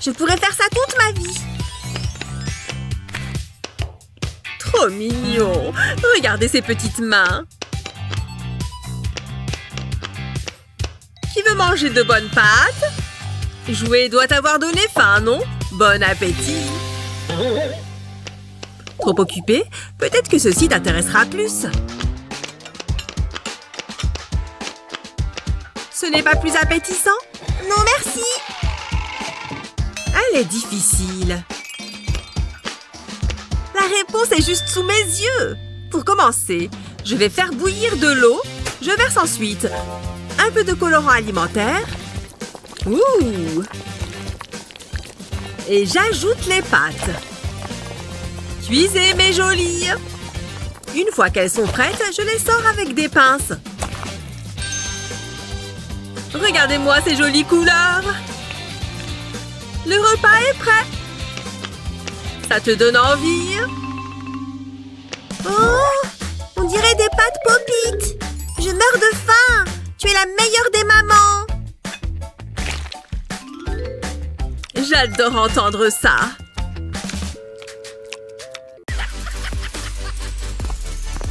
Je pourrais faire ça toute ma vie. Trop mignon. Regardez ses petites mains. Qui veut manger de bonnes pâtes? Jouer doit avoir donné faim, non? Bon appétit. Trop occupé? Peut-être que ceci t'intéressera plus. Ce n'est pas plus appétissant? Non, merci. Elle est difficile. La réponse est juste sous mes yeux. Pour commencer, je vais faire bouillir de l'eau. Je verse ensuite un peu de colorant alimentaire. Ouh! Et j'ajoute les pâtes. Cuisez, mes jolies! Une fois qu'elles sont prêtes, je les sors avec des pinces. Regardez-moi ces jolies couleurs! Le repas est prêt! Ça te donne envie? Oh! On dirait des pâtes Pop-It! Je meurs de faim! Tu es la meilleure des mamans! J'adore entendre ça!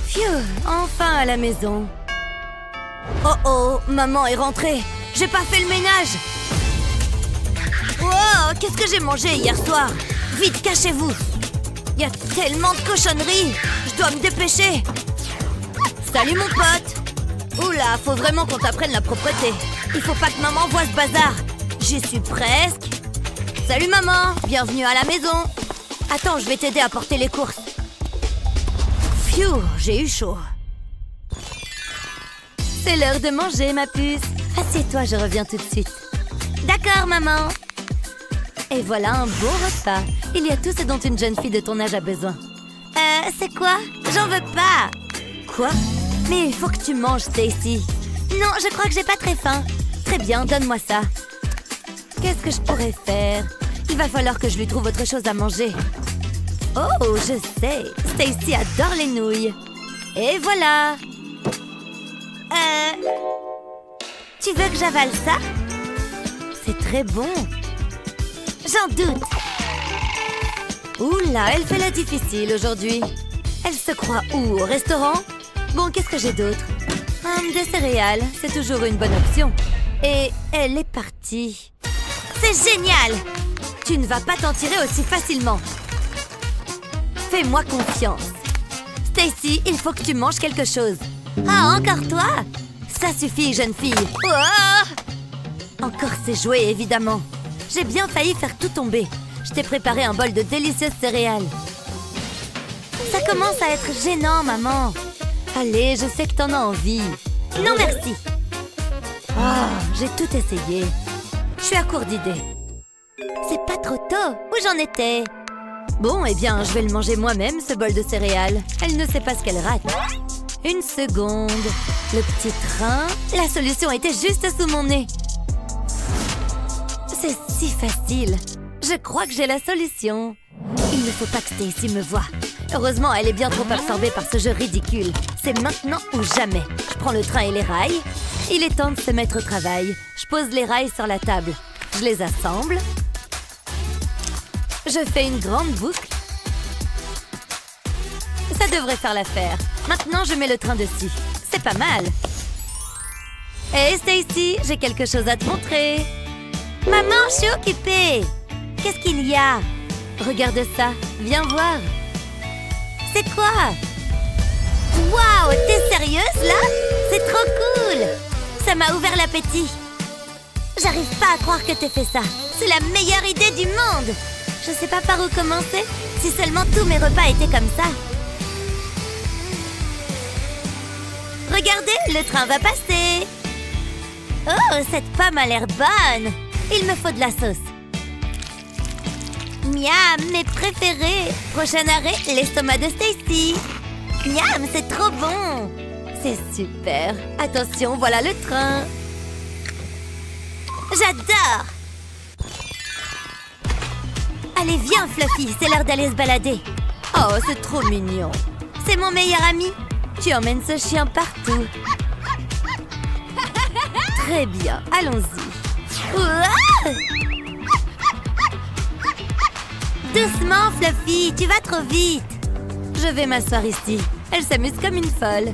Phew, enfin à la maison. Oh oh, maman est rentrée. J'ai pas fait le ménage. Wow, qu'est-ce que j'ai mangé hier soir? Vite, cachez-vous. Il y a tellement de cochonneries. Je dois me dépêcher. Salut mon pote. Oula, faut vraiment qu'on t'apprenne la propreté. Il faut pas que maman voie ce bazar. J'y suis presque. Salut maman, bienvenue à la maison. Attends, je vais t'aider à porter les courses. Phew, j'ai eu chaud. C'est l'heure de manger, ma puce. Assieds-toi, je reviens tout de suite. D'accord, maman. Et voilà un beau repas. Il y a tout ce dont une jeune fille de ton âge a besoin. C'est quoi? J'en veux pas. Quoi? Mais il faut que tu manges, Stacy. Non, je crois que j'ai pas très faim. Très bien, donne-moi ça. Qu'est-ce que je pourrais faire? Il va falloir que je lui trouve autre chose à manger. Oh, je sais. Stacy adore les nouilles. Et voilà. Tu veux que j'avale ça? C'est très bon. J'en doute. Oula, elle fait la difficile aujourd'hui. Elle se croit où? Au restaurant? Bon, qu'est-ce que j'ai d'autre? Des céréales, c'est toujours une bonne option. Et elle est partie. C'est génial! Tu ne vas pas t'en tirer aussi facilement. Fais-moi confiance. Stacy, il faut que tu manges quelque chose. Ah, encore toi? Ça suffit, jeune fille. Oh! Encore ces jouets, évidemment. J'ai bien failli faire tout tomber. Je t'ai préparé un bol de délicieuses céréales. Ça commence à être gênant, maman. Allez, je sais que t'en as envie. Non, merci. Oh, j'ai tout essayé. Je suis à court d'idées. C'est pas trop tôt. Où j'en étais? Bon, eh bien, je vais le manger moi-même, ce bol de céréales. Elle ne sait pas ce qu'elle rate. Une seconde. Le petit train. La solution était juste sous mon nez. C'est si facile. Je crois que j'ai la solution. Il ne faut pas que Stacy me voie. Heureusement, elle est bien trop absorbée par ce jeu ridicule. C'est maintenant ou jamais. Je prends le train et les rails. Il est temps de se mettre au travail. Je pose les rails sur la table. Je les assemble. Je fais une grande boucle. Ça devrait faire l'affaire. Maintenant, je mets le train dessus. C'est pas mal. Hey Stacy, j'ai quelque chose à te montrer. Maman, je suis occupée. Qu'est-ce qu'il y a? Regarde ça. Viens voir. C'est quoi? Waouh, t'es sérieuse là? C'est trop cool. Ça m'a ouvert l'appétit. J'arrive pas à croire que t'aies fait ça. C'est la meilleure idée du monde. Je sais pas par où commencer. Si seulement tous mes repas étaient comme ça. Regardez, le train va passer. Oh, cette pomme a l'air bonne. Il me faut de la sauce. Miam, mes préférés. Prochain arrêt, l'estomac de Stacy. Miam, c'est trop bon. C'est super. Attention, voilà le train. J'adore. Allez, viens, Fluffy, c'est l'heure d'aller se balader. Oh, c'est trop mignon. C'est mon meilleur ami. Tu emmènes ce chien partout. Très bien, allons-y. Ouah! Doucement, Fluffy, tu vas trop vite. Je vais m'asseoir ici. Elle s'amuse comme une folle.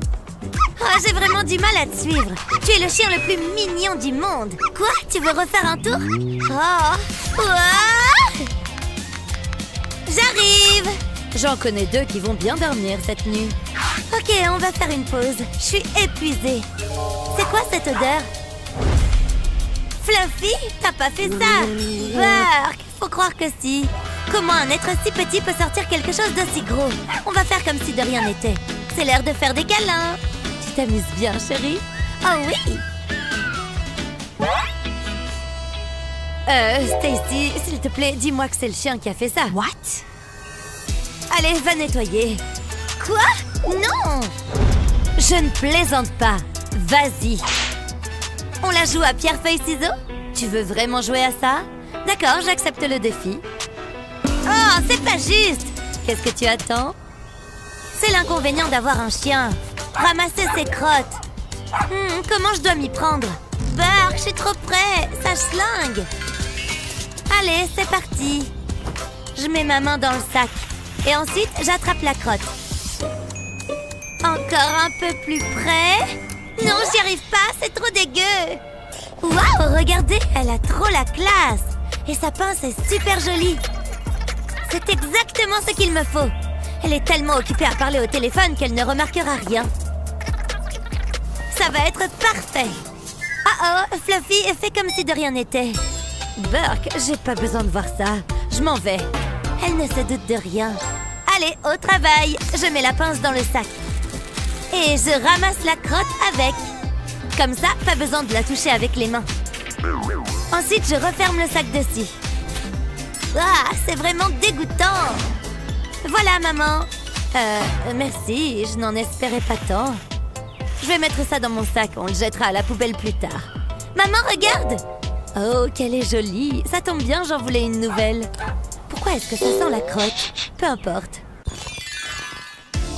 Oh, j'ai vraiment du mal à te suivre. Tu es le chien le plus mignon du monde. Quoi? Tu veux refaire un tour? Oh! Ouah! J'arrive! J'en connais 2 qui vont bien dormir cette nuit. Ok, on va faire une pause. Je suis épuisée. C'est quoi cette odeur? Fluffy, t'as pas fait ça? Burk, faut croire que si. Comment un être si petit peut sortir quelque chose d'aussi gros? On va faire comme si de rien n'était. C'est l'heure de faire des câlins. Tu t'amuses bien, chérie? Oh oui! Stacy, s'il te plaît, dis-moi que c'est le chien qui a fait ça. What? Allez, va nettoyer. Quoi? Non! Je ne plaisante pas. Vas-y. On la joue à pierre-feuille-ciseaux? Tu veux vraiment jouer à ça? D'accord, j'accepte le défi. Oh, c'est pas juste! Qu'est-ce que tu attends? C'est l'inconvénient d'avoir un chien. Ramasser ses crottes. Comment je dois m'y prendre? Burk, je suis trop près. Ça schlingue. Allez, c'est parti. Je mets ma main dans le sac. Et ensuite, j'attrape la crotte. Encore un peu plus près. Non, j'y arrive pas, c'est trop dégueu. Waouh, regardez, elle a trop la classe. Et sa pince est super jolie. C'est exactement ce qu'il me faut. Elle est tellement occupée à parler au téléphone qu'elle ne remarquera rien. Ça va être parfait. Oh, Fluffy, fais comme si de rien n'était. Burk, j'ai pas besoin de voir ça. Je m'en vais. Elle ne se doute de rien. Allez, au travail. Je mets la pince dans le sac. Et je ramasse la crotte avec. Comme ça, pas besoin de la toucher avec les mains. Ensuite, je referme le sac dessus. Ah, c'est vraiment dégoûtant. Voilà, maman. Merci, je n'en espérais pas tant. Je vais mettre ça dans mon sac, on le jettera à la poubelle plus tard. Maman, regarde! Oh, qu'elle est jolie. Ça tombe bien, j'en voulais une nouvelle. Pourquoi est-ce que ça sent la crotte? Peu importe.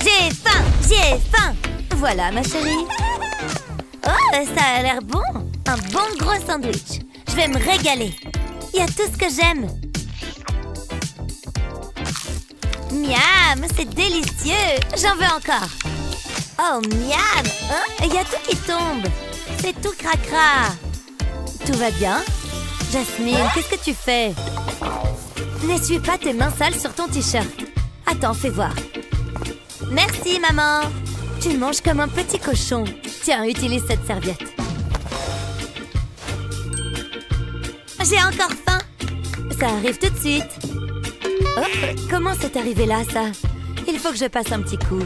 J'ai faim! J'ai faim! Voilà, ma chérie. Oh, ça a l'air bon. Un bon gros sandwich. Je vais me régaler. Il y a tout ce que j'aime. Miam, c'est délicieux. J'en veux encore. Oh, miam. Il y a tout qui tombe. C'est tout cracra. Tout va bien? Jasmine, qu'est-ce que tu fais? N'essuie pas tes mains sales sur ton t-shirt. Attends, fais voir. Merci, maman. Tu manges comme un petit cochon. Tiens, utilise cette serviette. J'ai encore faim. Ça arrive tout de suite. Oh, comment c'est arrivé là, ça? Il faut que je passe un petit coup.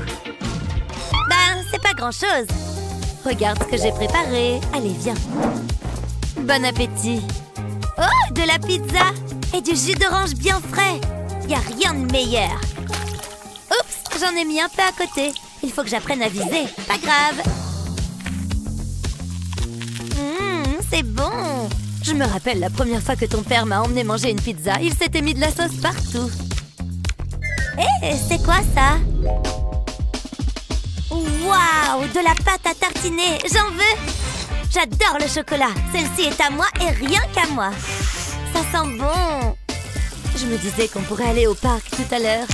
Ben, c'est pas grand-chose. Regarde ce que j'ai préparé. Allez, viens. Bon appétit. Oh, de la pizza et du jus d'orange bien frais. Y a rien de meilleur. Oups, j'en ai mis un peu à côté. Il faut que j'apprenne à viser. Pas grave. C'est bon. Je me rappelle la première fois que ton père m'a emmené manger une pizza. Il s'était mis de la sauce partout. Hé, c'est quoi ça? Waouh, de la pâte à tartiner. J'en veux. J'adore le chocolat. Celle-ci est à moi et rien qu'à moi. Ça sent bon. Je me disais qu'on pourrait aller au parc tout à l'heure.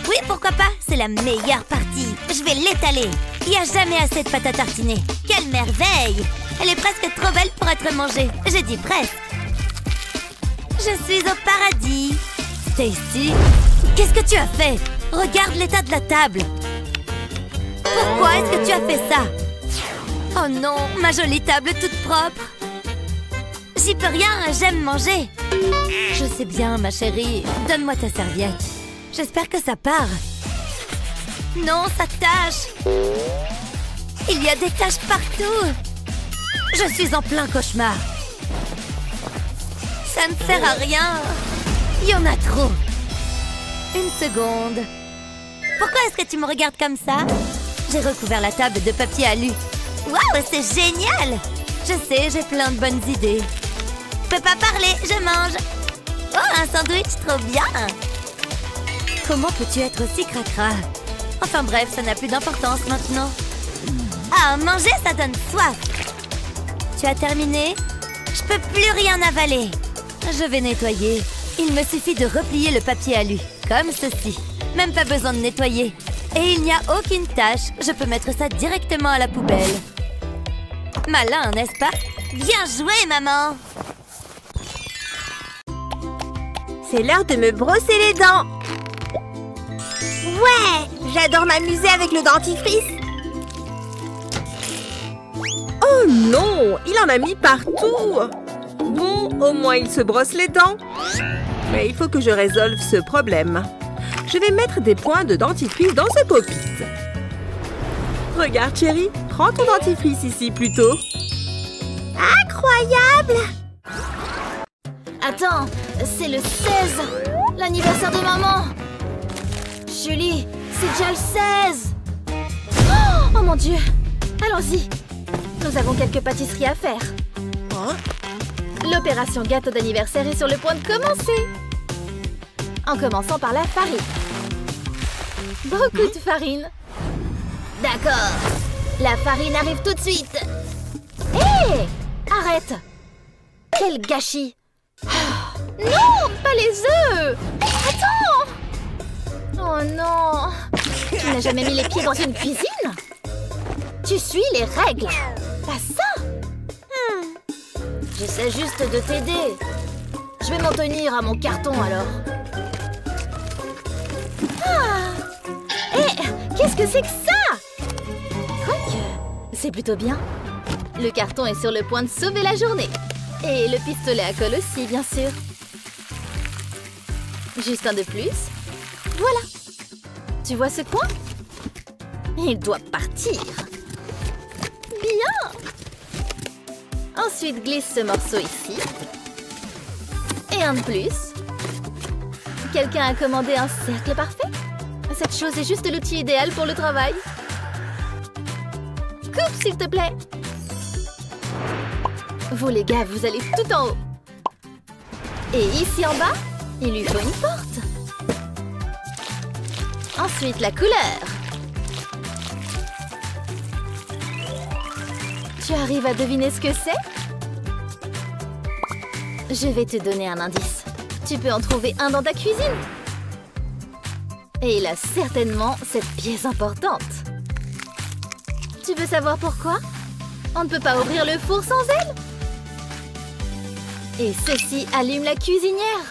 Oui, pourquoi pas? C'est la meilleure partie. Je vais l'étaler. Il n'y a jamais assez de pâte à tartiner. Quelle merveille! Elle est presque trop belle pour être mangée. Je dis presque. Je suis au paradis. Stacy, qu'est-ce que tu as fait? Regarde l'état de la table. Pourquoi est-ce que tu as fait ça? Oh non, ma jolie table toute propre. J'y peux rien, j'aime manger. Je sais bien, ma chérie. Donne-moi ta serviette. J'espère que ça part. Non, ça tâche. Il y a des taches partout. Je suis en plein cauchemar. Ça ne sert à rien. Il y en a trop. Une seconde. Pourquoi est-ce que tu me regardes comme ça? J'ai recouvert la table de papier alu. Waouh, c'est génial! Je sais, j'ai plein de bonnes idées. Je peux pas parler, je mange. Oh, un sandwich, trop bien! Comment peux-tu être aussi cracra? Enfin bref, ça n'a plus d'importance maintenant. Ah, manger, ça donne soif. Tu as terminé? Je peux plus rien avaler. Je vais nettoyer. Il me suffit de replier le papier alu, comme ceci. Même pas besoin de nettoyer. Et il n'y a aucune tache. Je peux mettre ça directement à la poubelle. Malin, n'est-ce pas? Bien joué, maman! C'est l'heure de me brosser les dents. Ouais, j'adore m'amuser avec le dentifrice. Oh non, il en a mis partout. Bon, au moins il se brosse les dents. Mais il faut que je résolve ce problème. Je vais mettre des points de dentifrice dans ce pop-it. Regarde, chérie, prends ton dentifrice ici plutôt. Incroyable! Attends, c'est le 16, l'anniversaire de maman. Julie, c'est déjà le 16. Oh mon Dieu, allons-y. Nous avons quelques pâtisseries à faire. L'opération gâteau d'anniversaire est sur le point de commencer. En commençant par la farine. Beaucoup de farine. D'accord. La farine arrive tout de suite. Hé! Arrête! Quel gâchis! Non! Pas les œufs! Attends! Oh non! Tu n'as jamais mis les pieds dans une cuisine? Tu suis les règles! Pas ça! J'essaie juste de t'aider. Je vais m'en tenir à mon carton alors. Hé! Qu'est-ce que c'est que ça? Quoique, c'est plutôt bien. Le carton est sur le point de sauver la journée. Et le pistolet à colle aussi, bien sûr. Juste un de plus. Voilà. Tu vois ce coin? Il doit partir. Bien. Ensuite, glisse ce morceau ici. Et un de plus. Quelqu'un a commandé un cercle parfait? Cette chose est juste l'outil idéal pour le travail. Coupe, s'il te plaît. Vous, les gars, vous allez tout en haut. Et ici en bas, il lui faut une porte. Ensuite, la couleur. Tu arrives à deviner ce que c'est? Je vais te donner un indice. Tu peux en trouver un dans ta cuisine. Et il a certainement cette pièce importante. Tu veux savoir pourquoi? On ne peut pas ouvrir le four sans elle. Et ceci allume la cuisinière.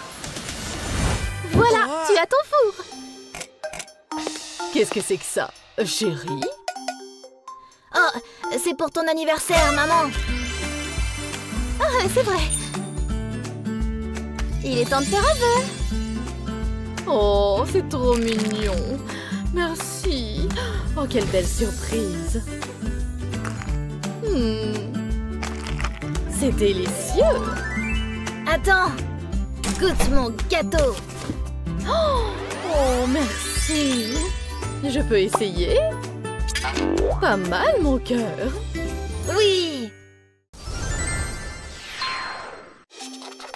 Voilà, tu as ton four. Qu'est-ce que c'est que ça, chérie? Oh, c'est pour ton anniversaire, maman. Ah, c'est vrai. Il est temps de faire un vœu. Oh, c'est trop mignon. Merci. Oh, quelle belle surprise. C'est délicieux. Attends, goûte mon gâteau. Oh, merci. Je peux essayer? Pas mal, mon cœur. Oui.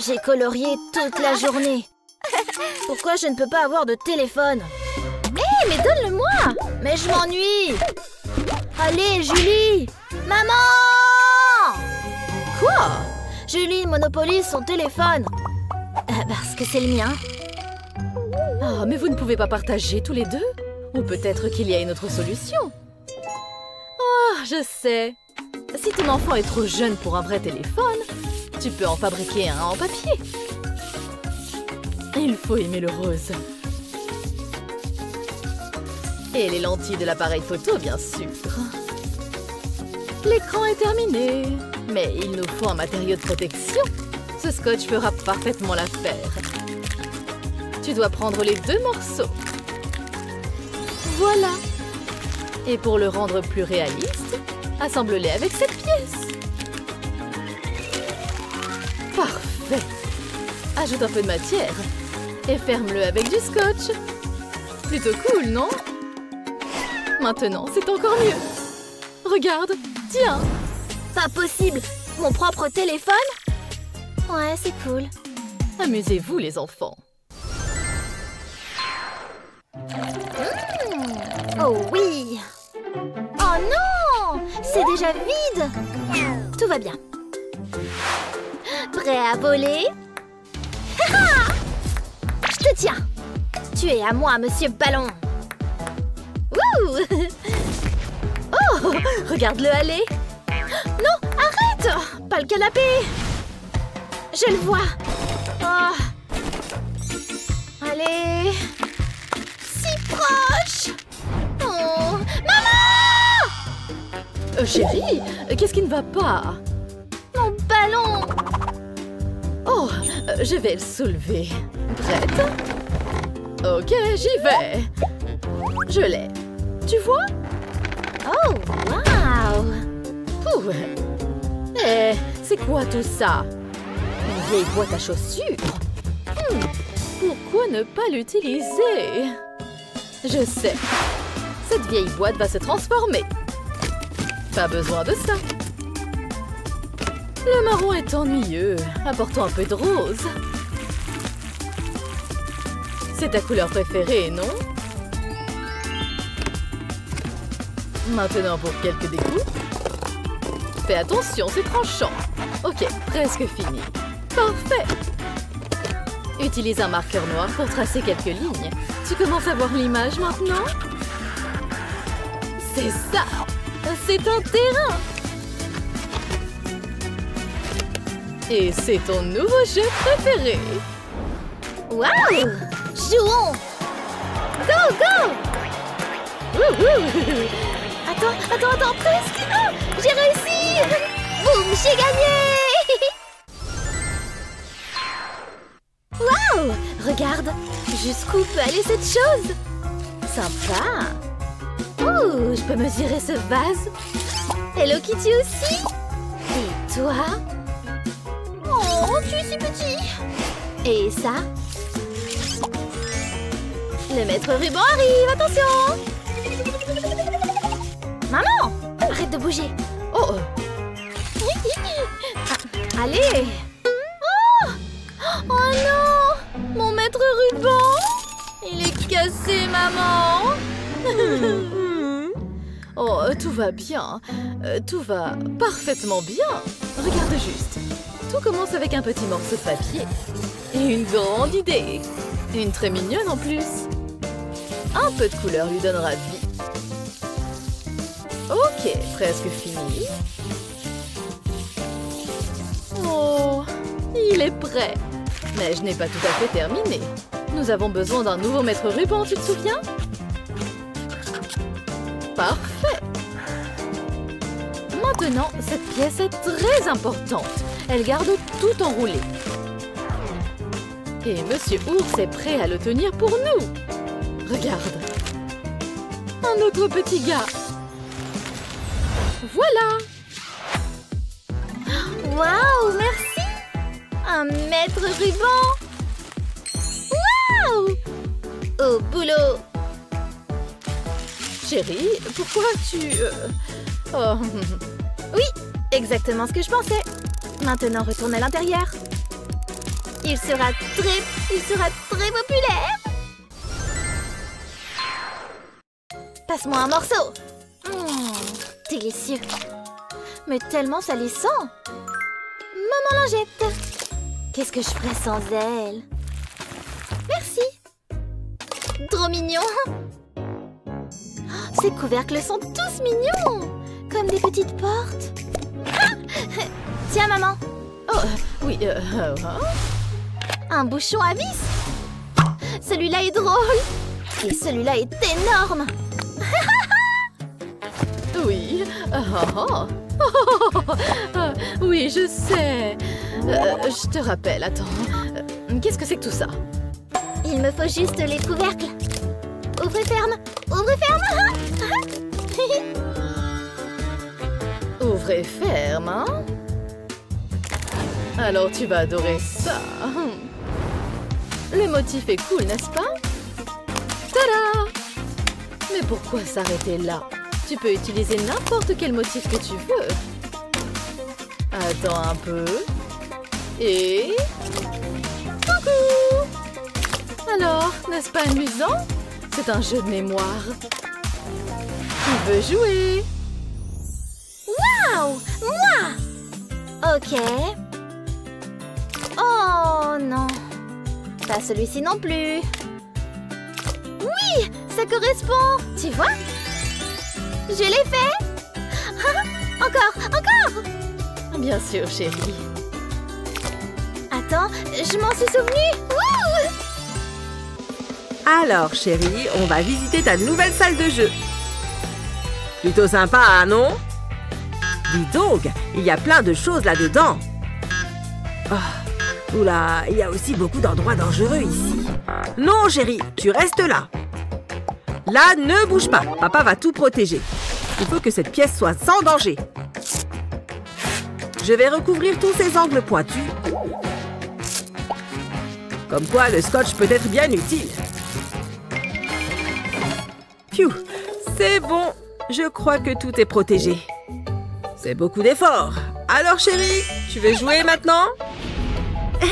J'ai colorié toute la journée. Pourquoi je ne peux pas avoir de téléphone? Hé, mais donne-le-moi! Mais je m'ennuie! Allez, Julie! Maman! Quoi? Julie monopolise son téléphone. Parce que c'est le mien. Ah, mais vous ne pouvez pas partager tous les deux? Ou peut-être qu'il y a une autre solution? Oh, je sais. Si ton enfant est trop jeune pour un vrai téléphone, tu peux en fabriquer un en papier. Il faut aimer le rose. Et les lentilles de l'appareil photo, bien sûr. L'écran est terminé. Mais il nous faut un matériau de protection. Ce scotch fera parfaitement l'affaire. Tu dois prendre les deux morceaux. Voilà. Et pour le rendre plus réaliste, assemble-les avec cette pièce. Parfait. Ajoute un peu de matière et ferme-le avec du scotch. Plutôt cool, non? Maintenant, c'est encore mieux. Regarde, tiens. Pas possible! Mon propre téléphone? Ouais, c'est cool. Amusez-vous, les enfants. Oh oui! Oh non! C'est déjà vide! Tout va bien. Prêt à voler? Tu es à moi, monsieur Ballon. Wouh! Oh, regarde-le aller. Non, arrête! Pas le canapé. Je le vois. Oh. Allez. Si proche. Oh. Maman! Chérie, qu'est-ce qui ne va pas? Mon ballon. Oh, je vais le soulever. Prête? Ok, j'y vais. Je l'ai. Tu vois? Oh, waouh! Ouh. Eh, c'est quoi tout ça? Une vieille boîte à chaussures? Pourquoi ne pas l'utiliser? Je sais. Cette vieille boîte va se transformer. Pas besoin de ça. Le marron est ennuyeux. Apportons un peu de rose. C'est ta couleur préférée, non? Maintenant pour quelques découpes. Fais attention, c'est tranchant. Ok, presque fini. Parfait. Utilise un marqueur noir pour tracer quelques lignes. Tu commences à voir l'image maintenant? C'est ça! C'est un terrain! Et c'est ton nouveau jeu préféré! Waouh! Jouons! Go, go! Wouhou! Attends, presque! Oh, j'ai réussi! Boum, j'ai gagné! Waouh! Regarde! Jusqu'où peut aller cette chose? Sympa! Oh, je peux mesurer ce vase? Hello Kitty aussi? Et toi? Oh, tu es si petit! Et ça? Le maître ruban arrive, attention! Maman! Arrête de bouger! Oh! Allez! Oh! Oh non! Mon maître ruban! Il est cassé, maman! Oh, tout va bien. Tout va parfaitement bien. Regarde juste. Tout commence avec un petit morceau de papier. Et une grande idée. Une très mignonne en plus. Un peu de couleur lui donnera vie. Ok, presque fini. Oh, il est prêt. Mais je n'ai pas tout à fait terminé. Nous avons besoin d'un nouveau maître ruban, tu te souviens? Parfait. Maintenant, cette pièce est très importante. Elle garde tout enroulé. Et Monsieur Ours est prêt à le tenir pour nous. Regarde. Un autre petit gars. Voilà. Waouh, merci! Un maître ruban! Waouh! Au boulot! Chérie, pourquoi tu... Oh. Oui, exactement ce que je pensais. Maintenant, retourne à l'intérieur. Il sera très populaire. Passe-moi un morceau. Délicieux. Mais tellement salissant. Maman Lingette. Qu'est-ce que je ferais sans elle? Merci. Trop mignon. Ces couvercles sont tous mignons. Comme des petites portes. Ah! Tiens, maman. Oh, oui, Un bouchon à vis. Celui-là est drôle. Et celui-là est énorme. Oui. Oui, je sais. Je te rappelle, attends. Qu'est-ce que c'est que tout ça? Il me faut juste les couvercles. Ouvre et ferme. Ouvre et ferme. Ouvre et ferme, hein? Alors tu vas adorer ça. Le motif est cool, n'est-ce pas? Tada! Mais pourquoi s'arrêter là? Tu peux utiliser n'importe quel motif que tu veux. Attends un peu. Et... coucou! Alors, n'est-ce pas amusant? C'est un jeu de mémoire. Qui veut jouer? Waouh! Moi! Ok. Oh non. Pas celui-ci non plus. Oui, ça correspond. Tu vois? Je l'ai fait. Encore. Bien sûr, chérie. Attends, je m'en suis souvenue. Wouh! Alors, chérie, on va visiter ta nouvelle salle de jeu. Plutôt sympa, hein, non? Dis donc, il y a plein de choses là-dedans. Oh, oula, il y a aussi beaucoup d'endroits dangereux ici. Non, chérie, tu restes là. Là, ne bouge pas. Papa va tout protéger. Il faut que cette pièce soit sans danger. Je vais recouvrir tous ces angles pointus. Comme quoi, le scotch peut être bien utile. Phew, c'est bon. Je crois que tout est protégé. C'est beaucoup d'efforts. Alors, chérie, tu veux jouer maintenant? Aïe!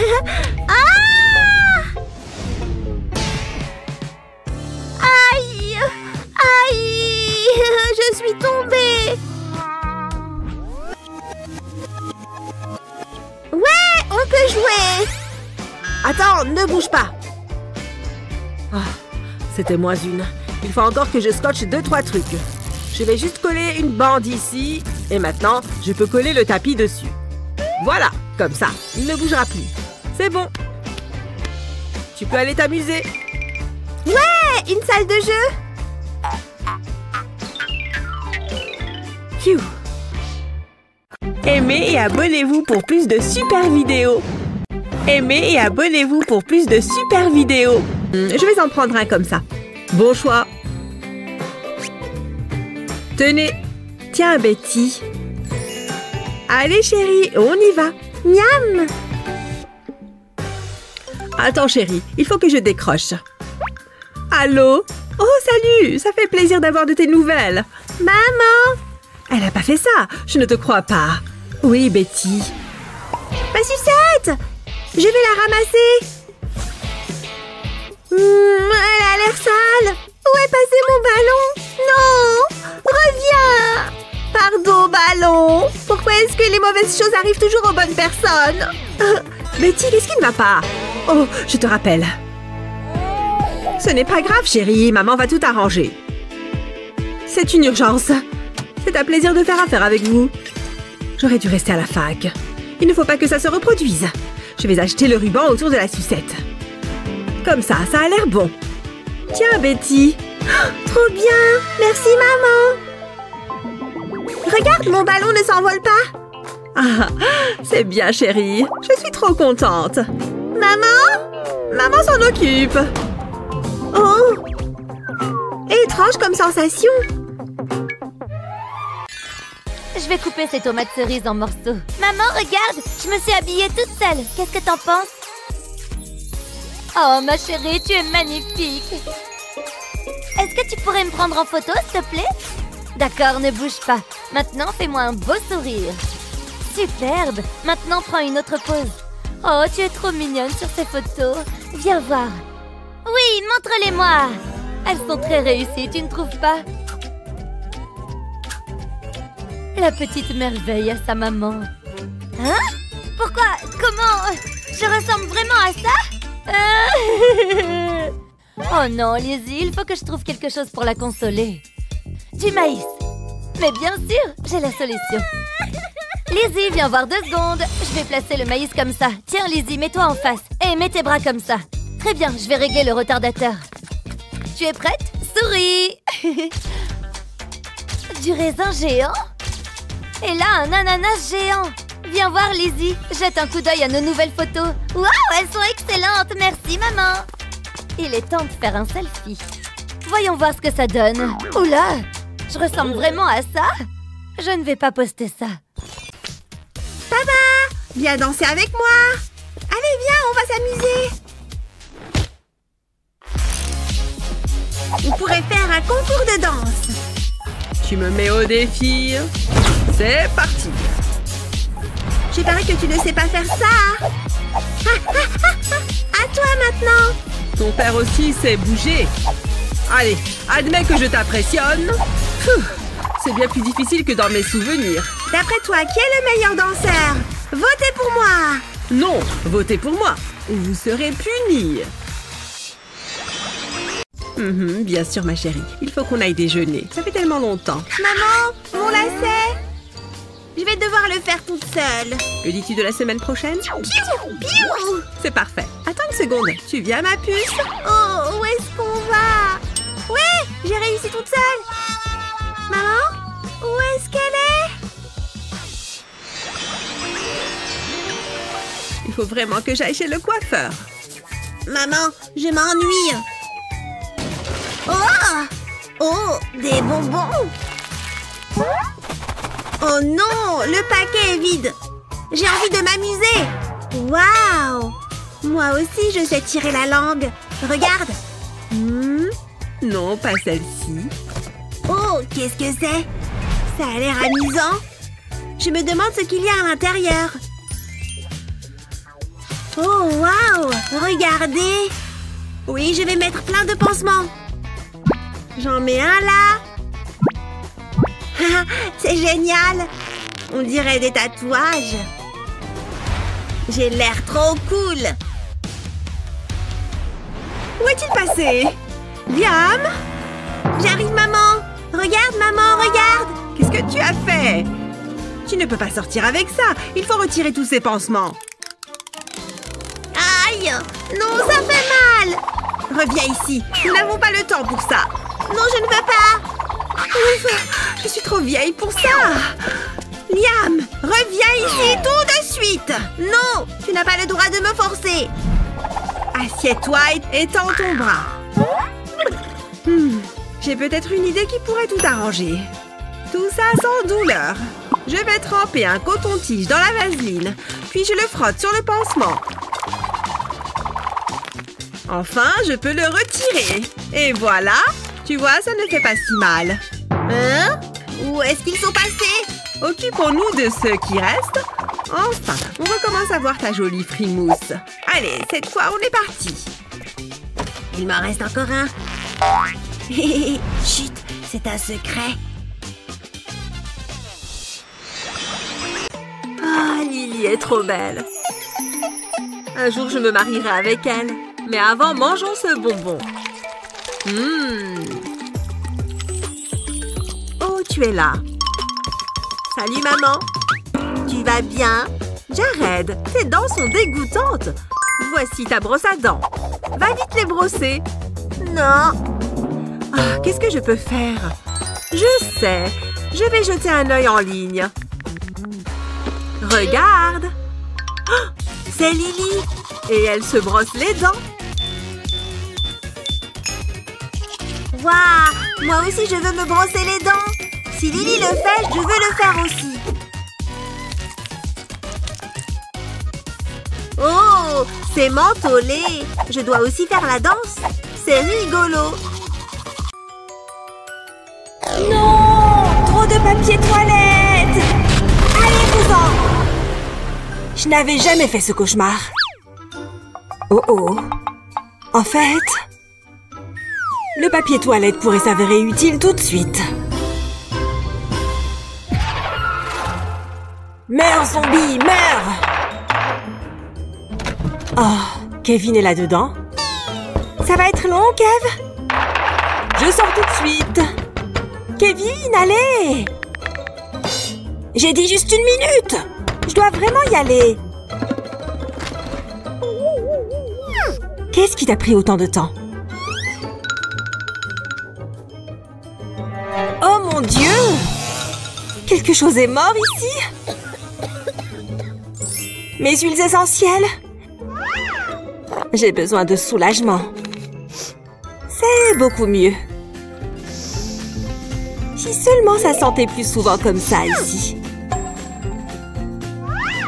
Aïe! Je suis tombée! Ouais, on peut jouer! Attends, ne bouge pas. Ah, c'était moins une. Il faut encore que je scotche 2-3 trucs. Je vais juste coller une bande ici. Et maintenant, je peux coller le tapis dessus. Voilà, comme ça, il ne bougera plus. C'est bon. Tu peux aller t'amuser. Ouais, une salle de jeu! Phew. Aimez et abonnez-vous pour plus de super vidéos. Aimez et abonnez-vous pour plus de super vidéos. Je vais en prendre un comme ça. Bon choix. Tenez. Tiens, Betty. Allez, chérie, on y va. Miam! Attends, chérie, il faut que je décroche. Allô? Oh, salut! Ça fait plaisir d'avoir de tes nouvelles. Maman! Elle n'a pas fait ça. Je ne te crois pas. Oui, Betty. Ma sucette! Je vais la ramasser. Elle a l'air sale. Où est passé mon ballon? Non! Reviens! Pardon, ballon. Pourquoi est-ce que les mauvaises choses arrivent toujours aux bonnes personnes? Betty, qu'est-ce qui ne va pas? Oh, je te rappelle. Ce n'est pas grave, chérie. Maman va tout arranger. C'est une urgence. C'est un plaisir de faire affaire avec vous. J'aurais dû rester à la fac. Il ne faut pas que ça se reproduise. Je vais acheter le ruban autour de la sucette. Comme ça a l'air bon. Tiens, Betty. Trop bien! Merci, maman! Regarde, mon ballon ne s'envole pas! Ah, c'est bien, chérie. Je suis trop contente. Maman? Maman s'en occupe. Oh! Étrange comme sensation. Je vais couper ces tomates cerises en morceaux. Maman, regarde! Je me suis habillée toute seule. Qu'est-ce que t'en penses? Oh, ma chérie, tu es magnifique! Est-ce que tu pourrais me prendre en photo, s'il te plaît? D'accord, ne bouge pas. Maintenant, fais-moi un beau sourire. Superbe! Maintenant, prends une autre pose. Oh, tu es trop mignonne sur ces photos. Viens voir. Oui, montre-les-moi! Elles sont très réussies, tu ne trouves pas? La petite merveille à sa maman. Hein? Pourquoi? Comment? Je ressemble vraiment à ça? Oh non, Lizzie, il faut que je trouve quelque chose pour la consoler. Du maïs. Mais bien sûr, j'ai la solution. Lizzie, viens voir 2 secondes. Je vais placer le maïs comme ça. Tiens, Lizzie, mets-toi en face. Et mets tes bras comme ça. Très bien, je vais régler le retardateur. Tu es prête? Souris. Du raisin géant? Et là, un ananas géant. Viens voir, Lizzie. Jette un coup d'œil à nos nouvelles photos. Waouh, elles sont excellentes. Merci, maman. Il est temps de faire un selfie. Voyons voir ce que ça donne. Oula, je ressemble vraiment à ça? Je ne vais pas poster ça. Papa! Viens danser avec moi! Allez, viens, on va s'amuser! On pourrait faire un concours de danse. Tu me mets au défi. C'est parti. Je parie que tu ne sais pas faire ça. À toi maintenant. Ton père aussi sait bouger. Allez, admets que je t'impressionne. C'est bien plus difficile que dans mes souvenirs. D'après toi, qui est le meilleur danseur? Votez pour moi. Non, votez pour moi ou vous serez punis. Bien sûr, ma chérie. Il faut qu'on aille déjeuner. Ça fait tellement longtemps. Maman, mon lacet. Je vais devoir le faire toute seule. Que dis-tu de la semaine prochaine? Piou! C'est parfait. Attends une seconde. Tu viens, ma puce? Oh, où est-ce qu'on va? Ouais, j'ai réussi toute seule. Maman, où est-ce qu'elle est? Il faut vraiment que j'aille chez le coiffeur. Maman, je m'ennuie. Oh, des bonbons. Oh non, le paquet est vide. J'ai envie de m'amuser. Waouh! Moi aussi, je sais tirer la langue. Regarde. Non, pas celle-ci. Oh, qu'est-ce que c'est? Ça a l'air amusant. Je me demande ce qu'il y a à l'intérieur. Oh, waouh! Regardez. Oui, je vais mettre plein de pansements. J'en mets un là. C'est génial. On dirait des tatouages. J'ai l'air trop cool. Où est-il passé? Liam? J'arrive, maman. Regarde, maman, regarde. Qu'est-ce que tu as fait? Tu ne peux pas sortir avec ça. Il faut retirer tous ces pansements. Aïe! Non, ça fait mal. Reviens ici. Nous n'avons pas le temps pour ça. Non, je ne veux pas. Ouf, je suis trop vieille pour ça. Liam, reviens ici tout de suite. Non, tu n'as pas le droit de me forcer. Assieds-toi et tends ton bras. J'ai peut-être une idée qui pourrait tout arranger. Tout ça sans douleur. Je vais tremper un coton-tige dans la vaseline, puis je le frotte sur le pansement. Enfin, je peux le retirer. Et voilà, tu vois, ça ne fait pas si mal. Hein? Où est-ce qu'ils sont passés? Occupons-nous de ceux qui restent. Enfin, on recommence à voir ta jolie frimousse. Allez, cette fois, on est parti. Il m'en reste encore un. Chut, c'est un secret. Ah, Lily est trop belle. Un jour, je me marierai avec elle. Mais avant, mangeons ce bonbon. Oh, tu es là. Salut, maman. Tu vas bien? Jared, tes dents sont dégoûtantes. Voici ta brosse à dents. Va vite les brosser. Non. Ah, qu'est-ce que je peux faire? Je sais. Je vais jeter un œil en ligne. Regarde. Oh, c'est Lily. Et elle se brosse les dents. Waouh! Moi aussi, je veux me brosser les dents. Si Lily le fait, je veux le faire aussi. Oh! C'est mentholé. Je dois aussi faire la danse. C'est rigolo. Non! Trop de papier toilette! Allez-vous-en! Je n'avais jamais fait ce cauchemar. Oh oh! En fait, le papier toilette pourrait s'avérer utile tout de suite. Meurs, zombie, meurs! Oh, Kevin est là-dedans. Ça va être long, Kev? Je sors tout de suite. Kevin, allez! J'ai dit juste 1 minute! Je dois vraiment y aller. Qu'est-ce qui t'a pris autant de temps? Oh mon Dieu! Quelque chose est mort ici? Mes huiles essentielles? J'ai besoin de soulagement. C'est beaucoup mieux. Si seulement ça sentait plus souvent comme ça ici.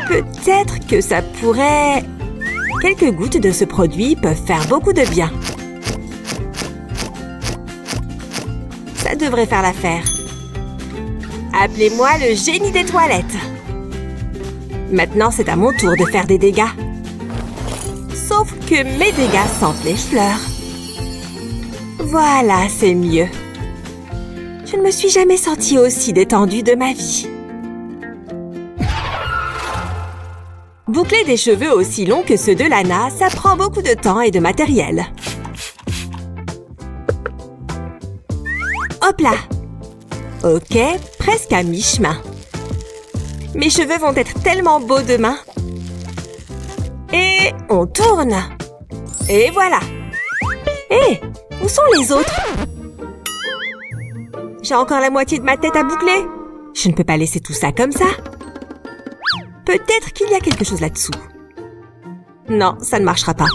Peut-être que ça pourrait... Quelques gouttes de ce produit peuvent faire beaucoup de bien. Ça devrait faire l'affaire. Appelez-moi le génie des toilettes. Maintenant, c'est à mon tour de faire des dégâts. Sauf que mes dégâts sentent les fleurs. Voilà, c'est mieux. Je ne me suis jamais sentie aussi détendue de ma vie. Boucler des cheveux aussi longs que ceux de Lana, ça prend beaucoup de temps et de matériel. Hop là! Ok, presque à mi-chemin. Mes cheveux vont être tellement beaux demain. Et on tourne. Et voilà. Hé, où sont les autres? J'ai encore la moitié de ma tête à boucler. Je ne peux pas laisser tout ça comme ça. Peut-être qu'il y a quelque chose là-dessous. Non, ça ne marchera pas.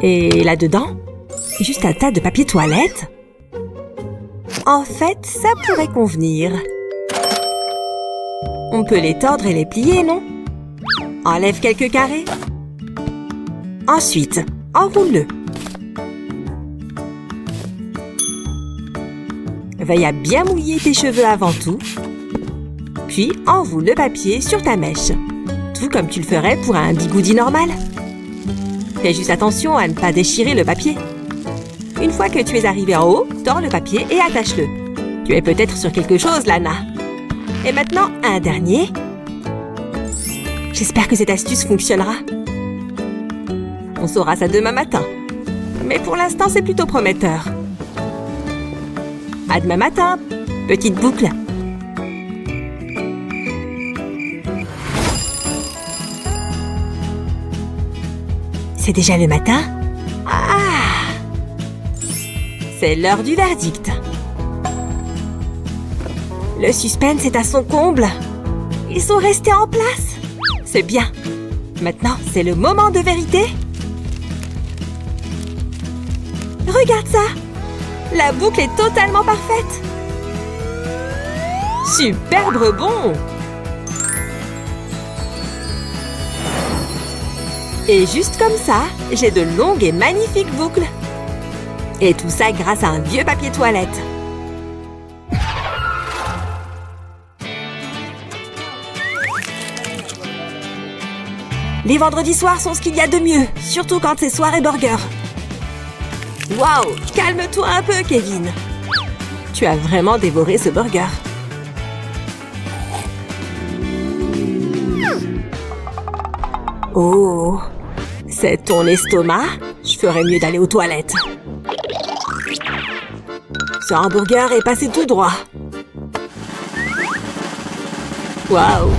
Et là-dedans, juste un tas de papier toilette. En fait, ça pourrait convenir. On peut les tordre et les plier, non? Enlève quelques carrés. Ensuite, enroule-le. Veille à bien mouiller tes cheveux avant tout. Puis, enroule le papier sur ta mèche. Tout comme tu le ferais pour un bigoudi normal. Fais juste attention à ne pas déchirer le papier. Une fois que tu es arrivé en haut, tords le papier et attache-le. Tu es peut-être sur quelque chose, Lana. Et maintenant, un dernier. J'espère que cette astuce fonctionnera. On saura ça demain matin. Mais pour l'instant, c'est plutôt prometteur. À demain matin, petite boucle. C'est déjà le matin? Ah! C'est l'heure du verdict. Le suspense est à son comble. Ils sont restés en place. C'est bien. Maintenant, c'est le moment de vérité. Regarde ça! La boucle est totalement parfaite. Superbe rebond! Et juste comme ça, j'ai de longues et magnifiques boucles. Et tout ça grâce à un vieux papier toilette. Les vendredis soirs sont ce qu'il y a de mieux, surtout quand c'est soirée burger. Waouh! Calme-toi un peu, Kevin. Tu as vraiment dévoré ce burger. Oh! C'est ton estomac? Je ferais mieux d'aller aux toilettes. Ce hamburger est passé tout droit. Waouh!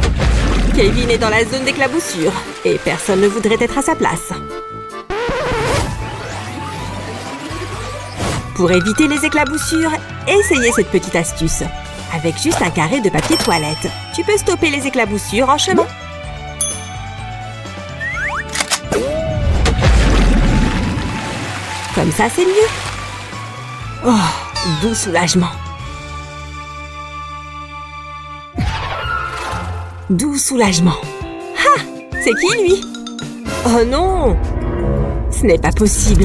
Kevin est dans la zone d'éclaboussure et personne ne voudrait être à sa place. Pour éviter les éclaboussures, essayez cette petite astuce. Avec juste un carré de papier toilette, tu peux stopper les éclaboussures en chemin. Comme ça, c'est mieux. Oh, doux soulagement. Doux soulagement. Ah! C'est qui, lui? Oh non! Ce n'est pas possible.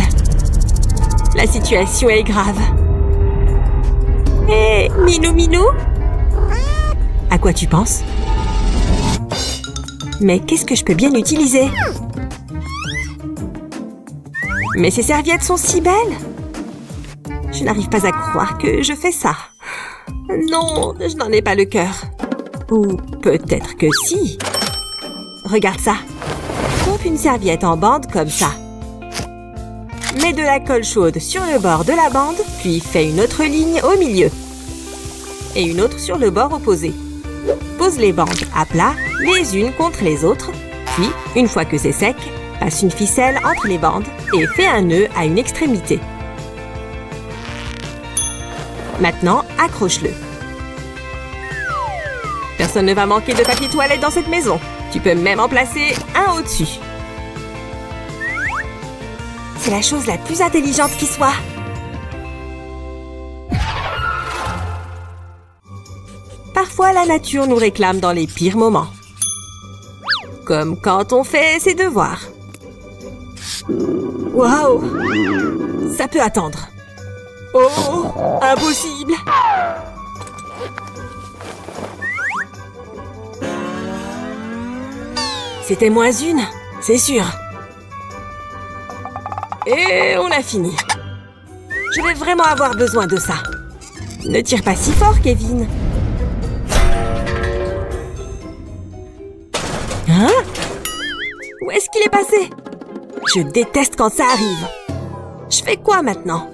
La situation est grave. Hé, Minou Minou? À quoi tu penses? Mais qu'est-ce que je peux bien utiliser? Mais ces serviettes sont si belles! Je n'arrive pas à croire que je fais ça. Non, je n'en ai pas le cœur. Ou peut-être que si. Regarde ça. Coupe une serviette en bande comme ça. Mets de la colle chaude sur le bord de la bande, puis fais une autre ligne au milieu. Et une autre sur le bord opposé. Pose les bandes à plat, les unes contre les autres. Puis, une fois que c'est sec, passe une ficelle entre les bandes et fais un nœud à une extrémité. Maintenant, accroche-le. Personne ne va manquer de papier toilette dans cette maison. Tu peux même en placer un au-dessus. C'est la chose la plus intelligente qui soit. Parfois, la nature nous réclame dans les pires moments. Comme quand on fait ses devoirs. Waouh! Ça peut attendre. Oh! Impossible! C'était moins une, c'est sûr. Et on a fini. Je vais vraiment avoir besoin de ça. Ne tire pas si fort, Kevin. Hein? Où est-ce qu'il est passé? Je déteste quand ça arrive. Je fais quoi maintenant?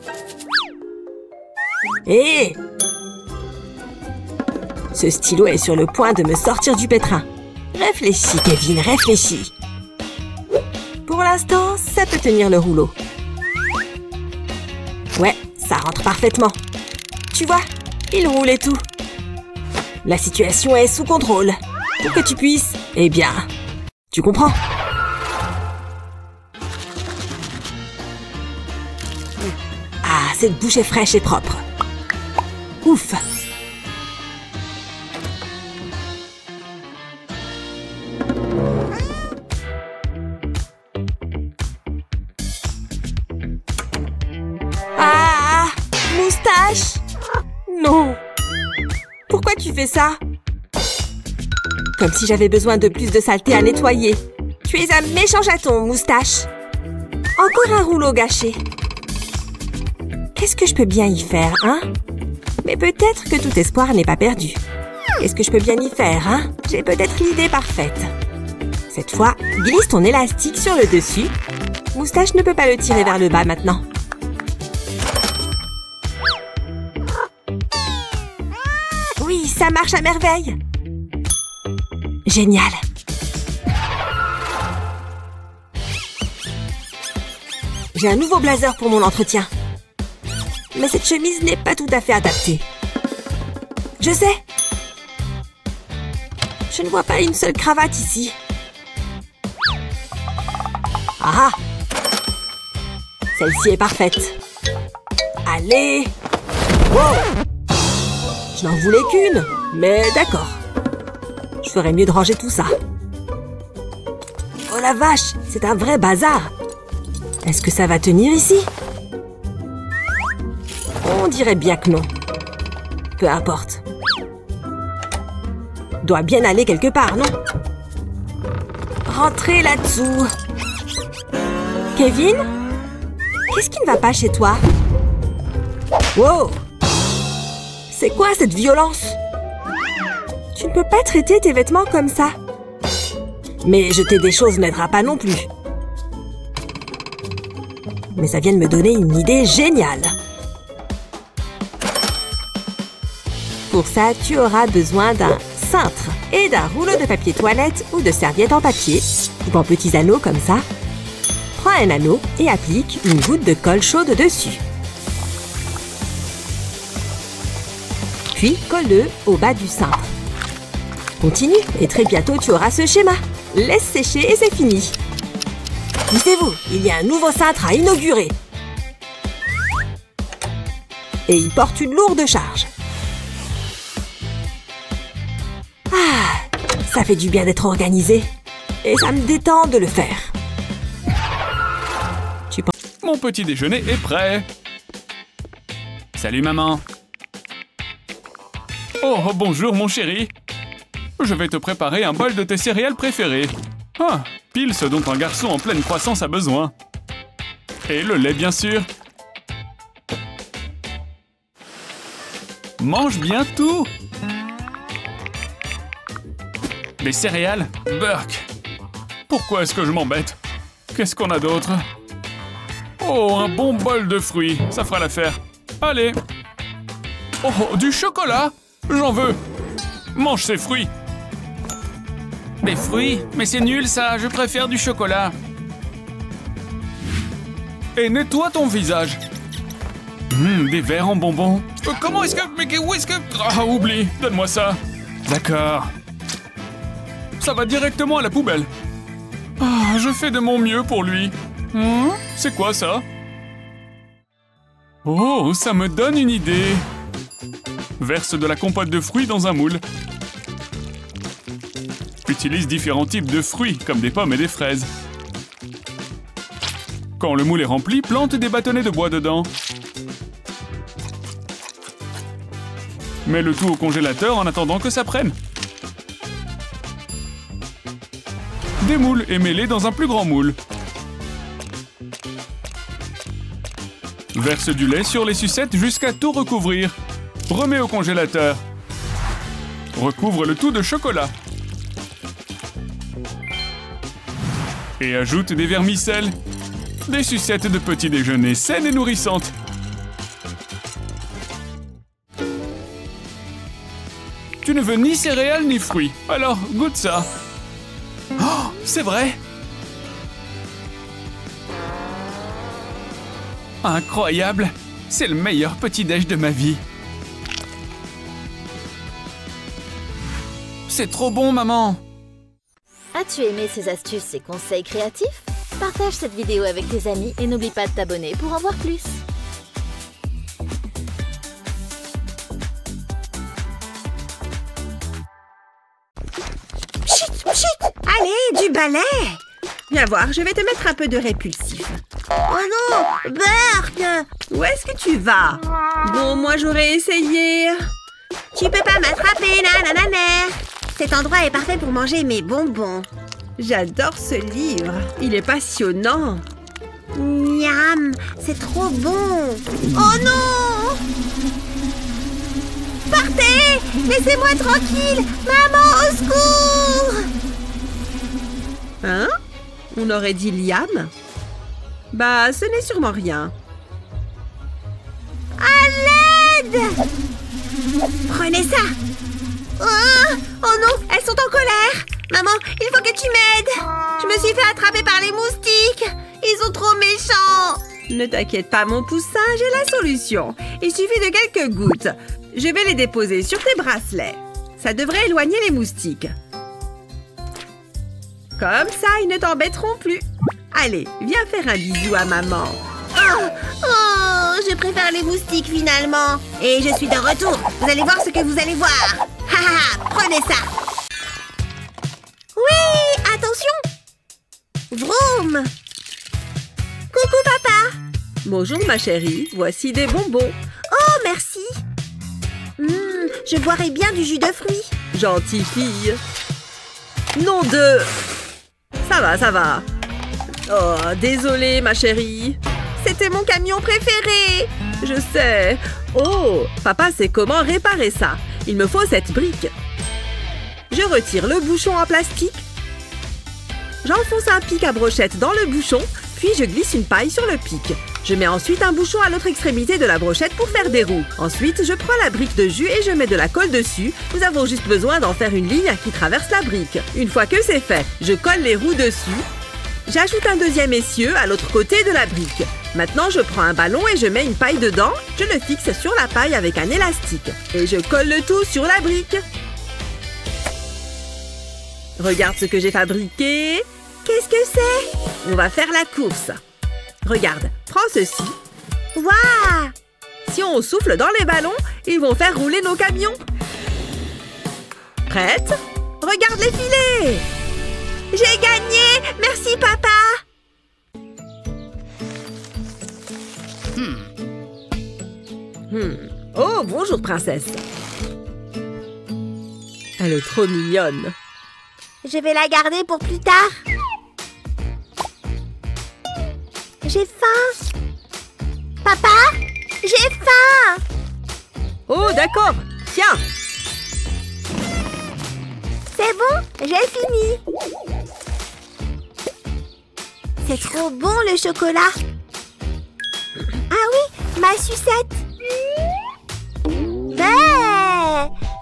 Hé! Ce stylo est sur le point de me sortir du pétrin. Réfléchis, Kevin, réfléchis. Pour l'instant, ça peut tenir le rouleau. Ouais, ça rentre parfaitement. Tu vois, il roule et tout. La situation est sous contrôle. Pour que tu puisses, eh bien, tu comprends? Ah, cette bouche est fraîche et propre. Ouf! Ah! Moustache! Non! Pourquoi tu fais ça? Comme si j'avais besoin de plus de saleté à nettoyer. Tu es un méchant chaton, Moustache. Encore un rouleau gâché. Qu'est-ce que je peux bien y faire, hein? Mais peut-être que tout espoir n'est pas perdu. Qu'est-ce que je peux bien y faire, hein? J'ai peut-être l'idée parfaite. Cette fois, glisse ton élastique sur le dessus. Moustache ne peut pas le tirer vers le bas maintenant. Oui, ça marche à merveille. Génial. J'ai un nouveau blazer pour mon entretien. Mais cette chemise n'est pas tout à fait adaptée. Je sais. Je ne vois pas une seule cravate ici. Ah! Celle-ci est parfaite. Allez! Wow! Je n'en voulais qu'une, mais d'accord. Je ferais mieux de ranger tout ça. Oh la vache, c'est un vrai bazar. Est-ce que ça va tenir ici? On dirait bien que non. Peu importe. Doit bien aller quelque part, non? Rentrez là-dessous. Kevin? Qu'est-ce qui ne va pas chez toi? Wow! C'est quoi cette violence? Tu ne peux pas traiter tes vêtements comme ça. Mais jeter des choses n'aidera pas non plus. Mais ça vient de me donner une idée géniale. Pour ça, tu auras besoin d'un cintre et d'un rouleau de papier toilette ou de serviettes en papier, coupe en petits anneaux comme ça. Prends un anneau et applique une goutte de colle chaude dessus. Puis colle-le au bas du cintre. Continue et très bientôt tu auras ce schéma. Laisse sécher et c'est fini. Poussez-vous, il y a un nouveau cintre à inaugurer. Et il porte une lourde charge. Ah, ça fait du bien d'être organisé. Et ça me détend de le faire. Mon petit déjeuner est prêt. Salut maman. Oh, bonjour mon chéri. Je vais te préparer un bol de tes céréales préférées. Ah, pile ce dont un garçon en pleine croissance a besoin. Et le lait bien sûr. Mange bien tout. Des céréales, Burk. Pourquoi est-ce que je m'embête? Qu'est-ce qu'on a d'autre? Oh, un bon bol de fruits, ça fera l'affaire. Allez. Oh, du chocolat? J'en veux. Mange ces fruits. Des fruits? Mais c'est nul ça, je préfère du chocolat. Et nettoie ton visage. Des verres en bonbons. Comment est-ce que... Mais où est-ce que... Ah, oublie, donne-moi ça. D'accord. Ça va directement à la poubelle. Ah, je fais de mon mieux pour lui. C'est quoi ça? Oh, ça me donne une idée. Verse de la compote de fruits dans un moule. Utilise différents types de fruits, comme des pommes et des fraises. Quand le moule est rempli, plante des bâtonnets de bois dedans. Mets le tout au congélateur en attendant que ça prenne. Démoule et mets-les dans un plus grand moule. Verse du lait sur les sucettes jusqu'à tout recouvrir. Remets au congélateur. Recouvre le tout de chocolat. Et ajoute des vermicelles. Des sucettes de petit déjeuner saines et nourrissantes. Tu ne veux ni céréales ni fruits. Alors, goûte ça. Oh, c'est vrai. Incroyable. C'est le meilleur petit-déj de ma vie. C'est trop bon, maman. As-tu aimé ces astuces et conseils créatifs? Partage cette vidéo avec tes amis et n'oublie pas de t'abonner pour en voir plus. Chut, chut! Allez, du balai! Viens voir, je vais te mettre un peu de répulsif. Oh non! Burk! Où est-ce que tu vas? Bon, moi j'aurais essayé. Tu peux pas m'attraper, nanana! Cet endroit est parfait pour manger mes bonbons. J'adore ce livre. Il est passionnant. Miam! C'est trop bon! Oh non! Partez! Laissez-moi tranquille! Maman, au secours! Hein? On aurait dit Liam? Bah, ce n'est sûrement rien. À l'aide! Prenez ça! Oh non, elles sont en colère! Maman, il faut que tu m'aides! Je me suis fait attraper par les moustiques! Ils sont trop méchants! Ne t'inquiète pas, mon poussin, j'ai la solution. Il suffit de quelques gouttes. Je vais les déposer sur tes bracelets. Ça devrait éloigner les moustiques. Comme ça, ils ne t'embêteront plus. Allez, viens faire un bisou à maman. Oh, je préfère les moustiques finalement. Et je suis de retour. Vous allez voir ce que vous allez voir. Ha ha, prenez ça. Oui, attention. Vroom. Coucou papa. Bonjour ma chérie, voici des bonbons. Oh, merci. Je boirai bien du jus de fruits. Gentille fille. Nom de... Ça va, ça va. Oh, désolée ma chérie. C'était mon camion préféré. Je sais. Oh, papa sait comment réparer ça. Il me faut cette brique. Je retire le bouchon en plastique. J'enfonce un pic à brochette dans le bouchon, puis je glisse une paille sur le pic. Je mets ensuite un bouchon à l'autre extrémité de la brochette pour faire des roues. Ensuite, je prends la brique de jus et je mets de la colle dessus. Nous avons juste besoin d'en faire une ligne qui traverse la brique. Une fois que c'est fait, je colle les roues dessus. J'ajoute un deuxième essieu à l'autre côté de la brique. Maintenant, je prends un ballon et je mets une paille dedans. Je le fixe sur la paille avec un élastique. Et je colle le tout sur la brique. Regarde ce que j'ai fabriqué. Qu'est-ce que c'est? On va faire la course. Regarde, prends ceci. Waouh! Si on souffle dans les ballons, ils vont faire rouler nos camions. Prête? Regarde les filets! J'ai gagné! Merci, papa! Oh, bonjour, princesse. Elle est trop mignonne. Je vais la garder pour plus tard. J'ai faim. Papa, j'ai faim. Oh, d'accord. Tiens. C'est bon, j'ai fini. C'est trop bon le chocolat. Ah oui, ma sucette.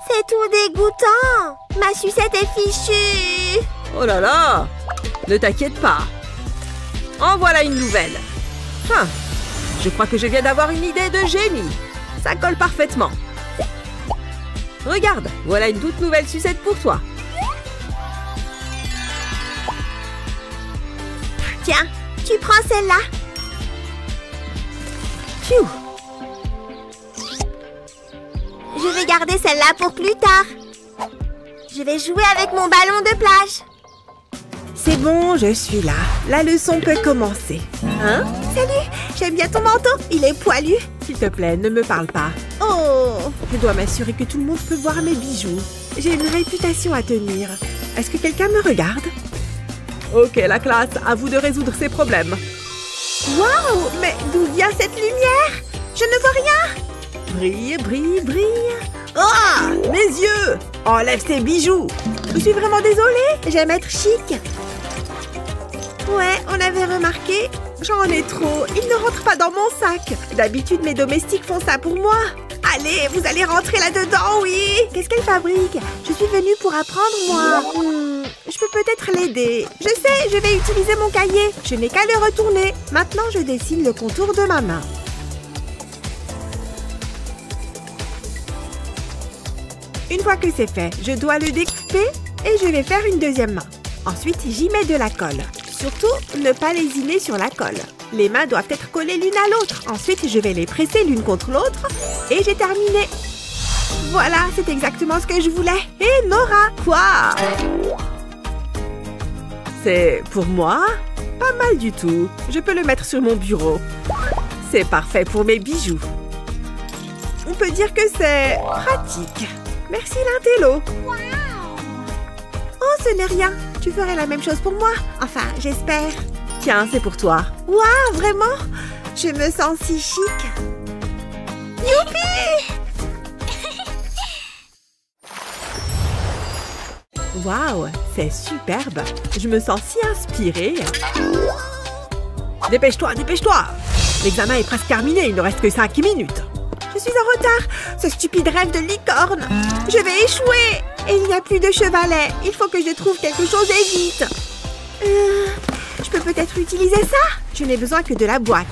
C'est tout dégoûtant. Ma sucette est fichue. Oh là là. Ne t'inquiète pas. En voilà une nouvelle. Je crois que je viens d'avoir une idée de génie. Ça colle parfaitement. Regarde, voilà une toute nouvelle sucette pour toi. Tiens, tu prends celle-là. Pfiou. Je vais garder celle-là pour plus tard. Je vais jouer avec mon ballon de plage. C'est bon, je suis là. La leçon peut commencer. Hein? Salut, j'aime bien ton manteau. Il est poilu. S'il te plaît, ne me parle pas. Oh, Je dois m'assurer que tout le monde peut voir mes bijoux. J'ai une réputation à tenir. Est-ce que quelqu'un me regarde? Ok, la classe, à vous de résoudre ces problèmes. waouh, mais d'où vient cette lumière? Je ne vois rien. Brille, brille, brille. Oh, mes yeux! Enlève ces bijoux. Je suis vraiment désolée. J'aime être chic. Ouais, on avait remarqué. J'en ai trop. Ils ne rentrent pas dans mon sac. D'habitude, mes domestiques font ça pour moi. Allez, vous allez rentrer là-dedans, oui. Qu'est-ce qu'elle fabrique? Je suis venue pour apprendre, moi. Je peux peut-être l'aider. Je sais, je vais utiliser mon cahier. Je n'ai qu'à le retourner. Maintenant, je dessine le contour de ma main. Une fois que c'est fait, je dois le découper et je vais faire une deuxième main. Ensuite, j'y mets de la colle. Surtout, ne pas lésiner sur la colle. Les mains doivent être collées l'une à l'autre. Ensuite, je vais les presser l'une contre l'autre et j'ai terminé. Voilà, c'est exactement ce que je voulais. Et Nora, quoi? C'est pour moi? Pas mal du tout. Je peux le mettre sur mon bureau. C'est parfait pour mes bijoux. On peut dire que c'est pratique. Merci l'intello. Oh, ce n'est rien. Tu ferais la même chose pour moi. Enfin, j'espère. Tiens, c'est pour toi. Waouh, vraiment? Je me sens si chic. Youpi! Waouh, c'est superbe. Je me sens si inspirée. Dépêche-toi, dépêche-toi. L'examen est presque terminé, il ne reste que 5 minutes. Je suis en retard. Ce stupide rêve de licorne. Je vais échouer. Et il n'y a plus de chevalet. Il faut que je trouve quelque chose et vite. Je peux peut-être utiliser ça? Je n'ai besoin que de la boîte.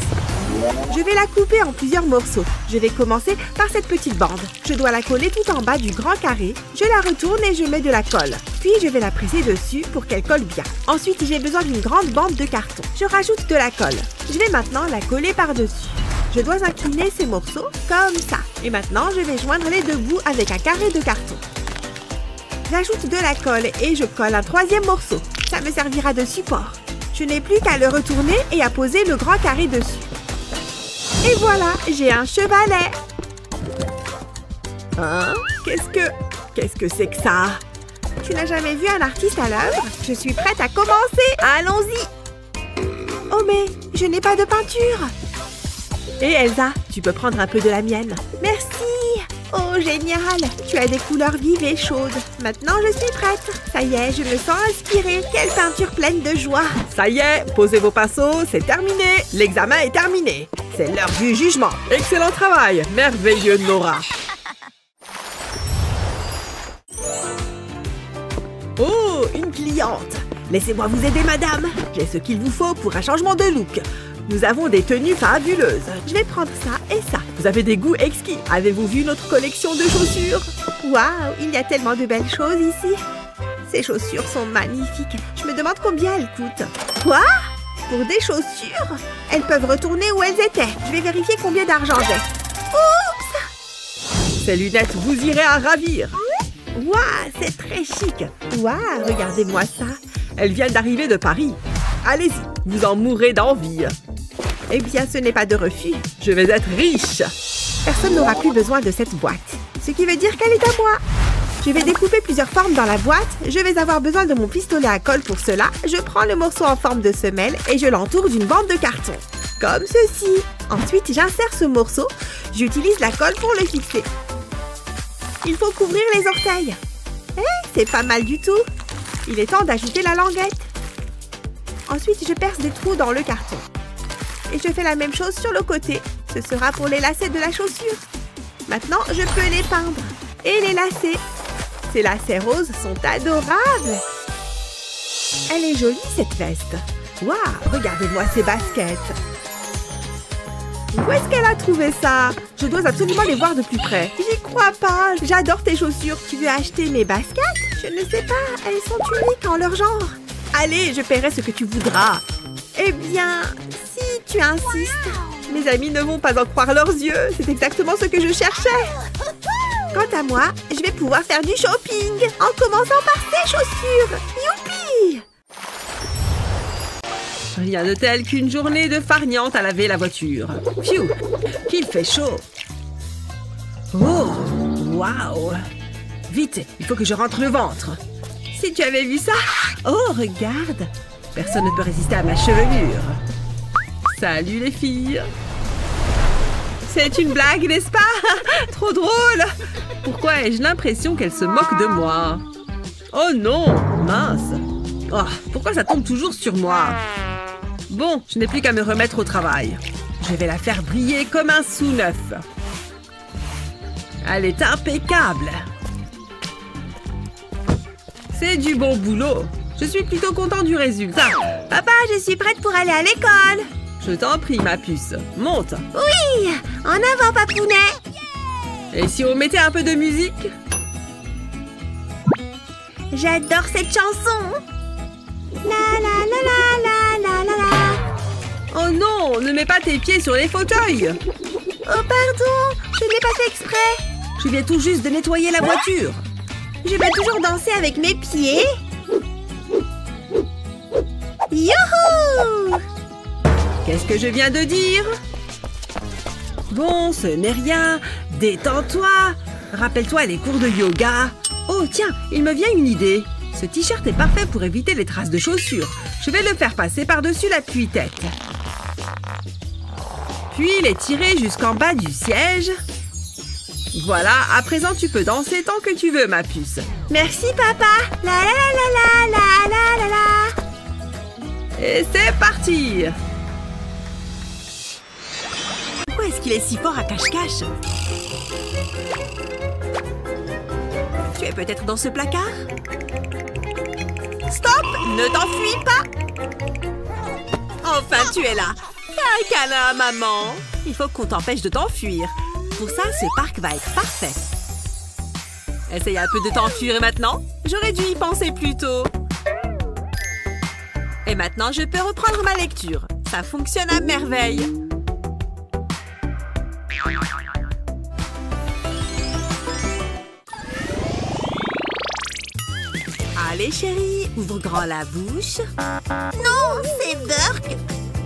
Je vais la couper en plusieurs morceaux. Je vais commencer par cette petite bande. Je dois la coller tout en bas du grand carré. Je la retourne et je mets de la colle. Puis je vais la presser dessus pour qu'elle colle bien. Ensuite, j'ai besoin d'une grande bande de carton. Je rajoute de la colle. Je vais maintenant la coller par-dessus. Je dois incliner ces morceaux comme ça. Et maintenant, je vais joindre les deux bouts avec un carré de carton. J'ajoute de la colle et je colle un troisième morceau. Ça me servira de support. Je n'ai plus qu'à le retourner et à poser le grand carré dessus. Et voilà, j'ai un chevalet. Hein? Qu'est-ce que c'est que ça? Tu n'as jamais vu un artiste à l'œuvre? Je suis prête à commencer. Allons-y. Oh mais, je n'ai pas de peinture. Et Elsa, tu peux prendre un peu de la mienne. Merci. Oh, génial. Tu as des couleurs vives et chaudes. Maintenant, je suis prête. Ça y est, je me sens inspirée. Quelle peinture pleine de joie. Ça y est, posez vos pinceaux, c'est terminé. L'examen est terminé. C'est l'heure du jugement. Excellent travail. Merveilleux, Nora. Oh, une cliente. Laissez-moi vous aider, madame. J'ai ce qu'il vous faut pour un changement de look. Nous avons des tenues fabuleuses. Je vais prendre ça et ça. Vous avez des goûts exquis. Avez-vous vu notre collection de chaussures? Waouh, il y a tellement de belles choses ici. Ces chaussures sont magnifiques. Je me demande combien elles coûtent. Quoi? Pour des chaussures? Elles peuvent retourner où elles étaient. Je vais vérifier combien d'argent j'ai. Oups! Ces lunettes vous irez à ravir. Waouh, c'est très chic. Waouh, regardez-moi ça. Elles viennent d'arriver de Paris. Allez-y, vous en mourrez d'envie. Eh bien, ce n'est pas de refus. Je vais être riche. Personne n'aura plus besoin de cette boîte. Ce qui veut dire qu'elle est à moi. Je vais découper plusieurs formes dans la boîte. Je vais avoir besoin de mon pistolet à colle pour cela. Je prends le morceau en forme de semelle et je l'entoure d'une bande de carton. Comme ceci. Ensuite, j'insère ce morceau. J'utilise la colle pour le fixer. Il faut couvrir les orteils. C'est pas mal du tout. Il est temps d'ajouter la languette. Ensuite, je perce des trous dans le carton. Et je fais la même chose sur le côté. Ce sera pour les lacets de la chaussure. Maintenant, je peux les peindre. Et les lacets. Ces lacets roses sont adorables. Elle est jolie, cette veste. Waouh, regardez-moi ces baskets. Où est-ce qu'elle a trouvé ça? Je dois absolument les voir de plus près. J'y crois pas. J'adore tes chaussures. Tu veux acheter mes baskets? Je ne sais pas. Elles sont uniques en leur genre. Allez, je paierai ce que tu voudras. Eh bien, si tu insistes. Mes amis ne vont pas en croire leurs yeux. C'est exactement ce que je cherchais. Quant à moi, je vais pouvoir faire du shopping en commençant par ces chaussures. Youpi! Rien de tel qu'une journée de farniente à laver la voiture. Pfiou, qu'il fait chaud. Oh, waouh. Vite, il faut que je rentre le ventre. Si tu avais vu ça. Oh, regarde. Personne ne peut résister à ma chevelure. Salut les filles. C'est une blague, n'est-ce pas? Trop drôle. Pourquoi ai-je l'impression qu'elle se moque de moi? Oh non, mince. Oh, pourquoi ça tombe toujours sur moi? Bon, je n'ai plus qu'à me remettre au travail. Je vais la faire briller comme un sou neuf. Elle est impeccable. C'est du bon boulot. Je suis plutôt content du résultat. Papa, je suis prête pour aller à l'école. Je t'en prie, ma puce. Monte. Oui, en avant, papounet. Et si on mettait un peu de musique? J'adore cette chanson. La la la la la la la la. Oh non, ne mets pas tes pieds sur les fauteuils. Oh pardon, je n'ai pas fait exprès. Je viens tout juste de nettoyer la voiture. Je vais toujours danser avec mes pieds. Youhou! Qu'est-ce que je viens de dire? Bon, ce n'est rien. Détends-toi. Rappelle-toi les cours de yoga. Oh, tiens, il me vient une idée. Ce t-shirt est parfait pour éviter les traces de chaussures. Je vais le faire passer par-dessus l'appui-tête. Puis les tirer jusqu'en bas du siège. Voilà, à présent tu peux danser tant que tu veux, ma puce. Merci, papa. La la la la la la la la. Et c'est parti! Pourquoi est-ce qu'il est si fort à cache-cache? Tu es peut-être dans ce placard? Stop! Ne t'enfuis pas! Enfin, tu es là! Fais un câlin à maman! Il faut qu'on t'empêche de t'enfuir. Pour ça, ce parc va être parfait. Essaye un peu de t'enfuir maintenant. J'aurais dû y penser plus tôt. Et maintenant, je peux reprendre ma lecture. Ça fonctionne à merveille. Allez, chérie, ouvre grand la bouche. Non, c'est Burk.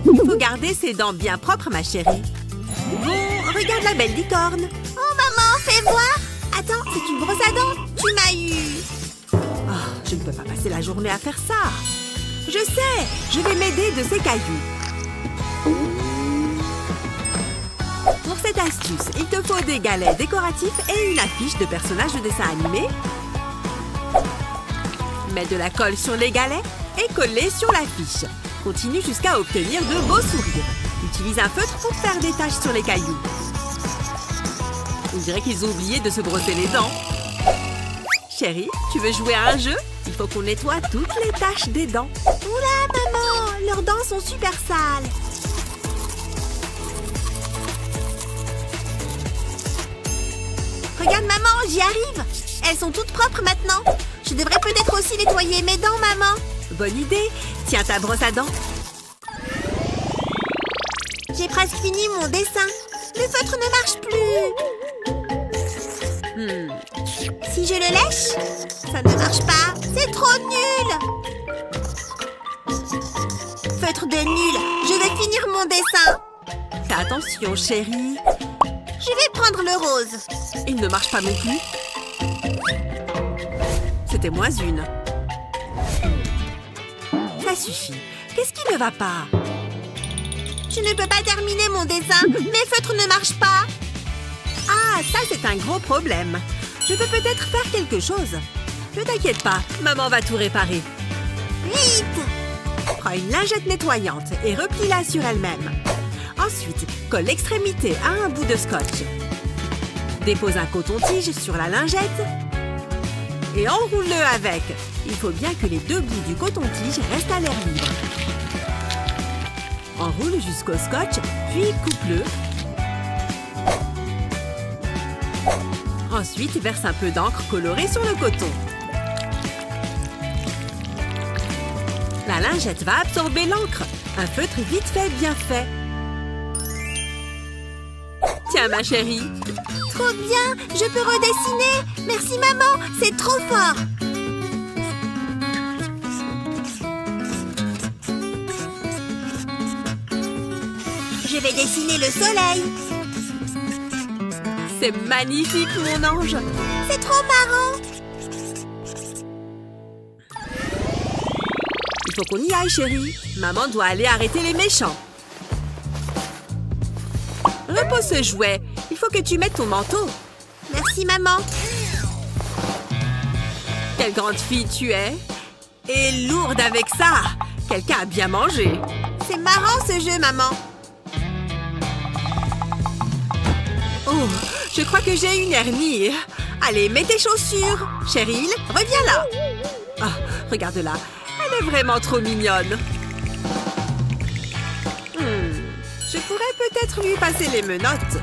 Il faut garder ses dents bien propres, ma chérie. Bon, regarde la belle licorne. Oh, maman, fais voir. Attends, c'est une brosse à dents. Tu m'as eu. Oh, je ne peux pas passer la journée à faire ça. Je sais, je vais m'aider de ces cailloux. Pour cette astuce, il te faut des galets décoratifs et une affiche de personnages de dessin animé. Mets de la colle sur les galets et colle-les sur l'affiche. Continue jusqu'à obtenir de beaux sourires. Utilise un feutre pour faire des taches sur les cailloux. On dirait qu'ils ont oublié de se brosser les dents. Chérie, tu veux jouer à un jeu? Il faut qu'on nettoie toutes les taches des dents. Oula, maman, leurs dents sont super sales. Regarde, maman, j'y arrive. Elles sont toutes propres maintenant. Je devrais peut-être aussi nettoyer mes dents, maman. Bonne idée. Tiens ta brosse à dents. J'ai presque fini mon dessin. Le feutre ne marche plus. Si je le lèche, ça ne marche pas. C'est trop nul. Feutre de nul. Je vais finir mon dessin. Fais attention, chérie. Je vais prendre le rose. Il ne marche pas non plus. C'était moins une. Ça suffit. Qu'est-ce qui ne va pas? Je ne peux pas terminer mon dessin. Mes feutres ne marchent pas. Ah, ça c'est un gros problème. Je peux peut-être faire quelque chose. Ne t'inquiète pas, maman va tout réparer. Vite! Prends une lingette nettoyante et replie-la sur elle-même. Ensuite, colle l'extrémité à un bout de scotch. Dépose un coton-tige sur la lingette et enroule-le avec. Il faut bien que les deux bouts du coton-tige restent à l'air libre. Enroule jusqu'au scotch, puis coupe-le. Ensuite, verse un peu d'encre colorée sur le coton. La lingette va absorber l'encre. Un feutre vite fait, bien fait. Tiens, ma chérie. Trop bien, je peux redessiner. Merci, maman, c'est trop fort. Je vais dessiner le soleil. C'est magnifique, mon ange. C'est trop marrant. Il faut qu'on y aille, chérie. Maman doit aller arrêter les méchants. Repose ce jouet. Il faut que tu mettes ton manteau. Merci, maman. Quelle grande fille tu es. Et lourde avec ça. Quelqu'un a bien mangé. C'est ma marrant ce jeu, maman. Oh, je crois que j'ai une hernie. Allez, mets tes chaussures. Cheryl, reviens là. Ah, regarde-la. Elle est vraiment trop mignonne. Je pourrais peut-être lui passer les menottes.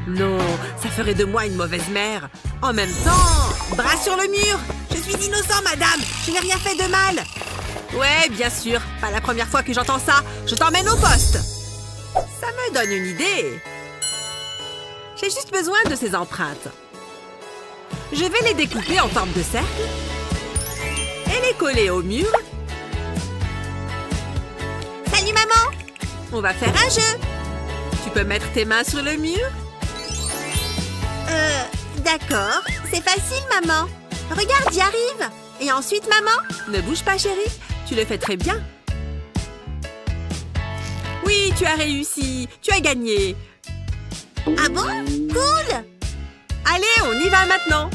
Non, ça ferait de moi une mauvaise mère. En même temps, bras sur le mur. Je suis innocent, madame. Je n'ai rien fait de mal. Ouais, bien sûr. Pas la première fois que j'entends ça. Je t'emmène au poste. Ça me donne une idée. J'ai juste besoin de ces empreintes. Je vais les découper en forme de cercle et les coller au mur. Salut, maman. On va faire un jeu. Tu peux mettre tes mains sur le mur? D'accord. C'est facile, maman. Regarde, j'y arrive. Et ensuite, maman? Ne bouge pas, chérie. Tu le fais très bien. Oui, tu as réussi. Tu as gagné. Ah bon? Cool. Allez, on y va maintenant.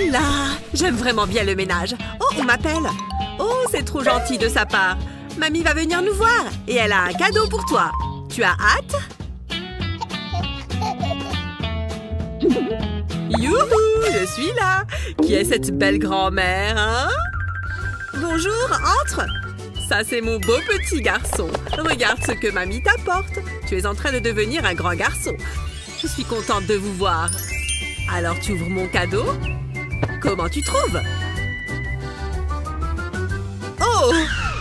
La. J'aime vraiment bien le ménage. Oh, on m'appelle. Oh, c'est trop gentil de sa part. Mamie va venir nous voir et elle a un cadeau pour toi. Tu as hâte? Youhou, je suis là. Qui est cette belle grand-mère, hein? Bonjour, entre. Ça, c'est mon beau petit garçon. Regarde ce que mamie t'apporte. Tu es en train de devenir un grand garçon. Je suis contente de vous voir. Alors, tu ouvres mon cadeau? Comment tu trouves? Oh!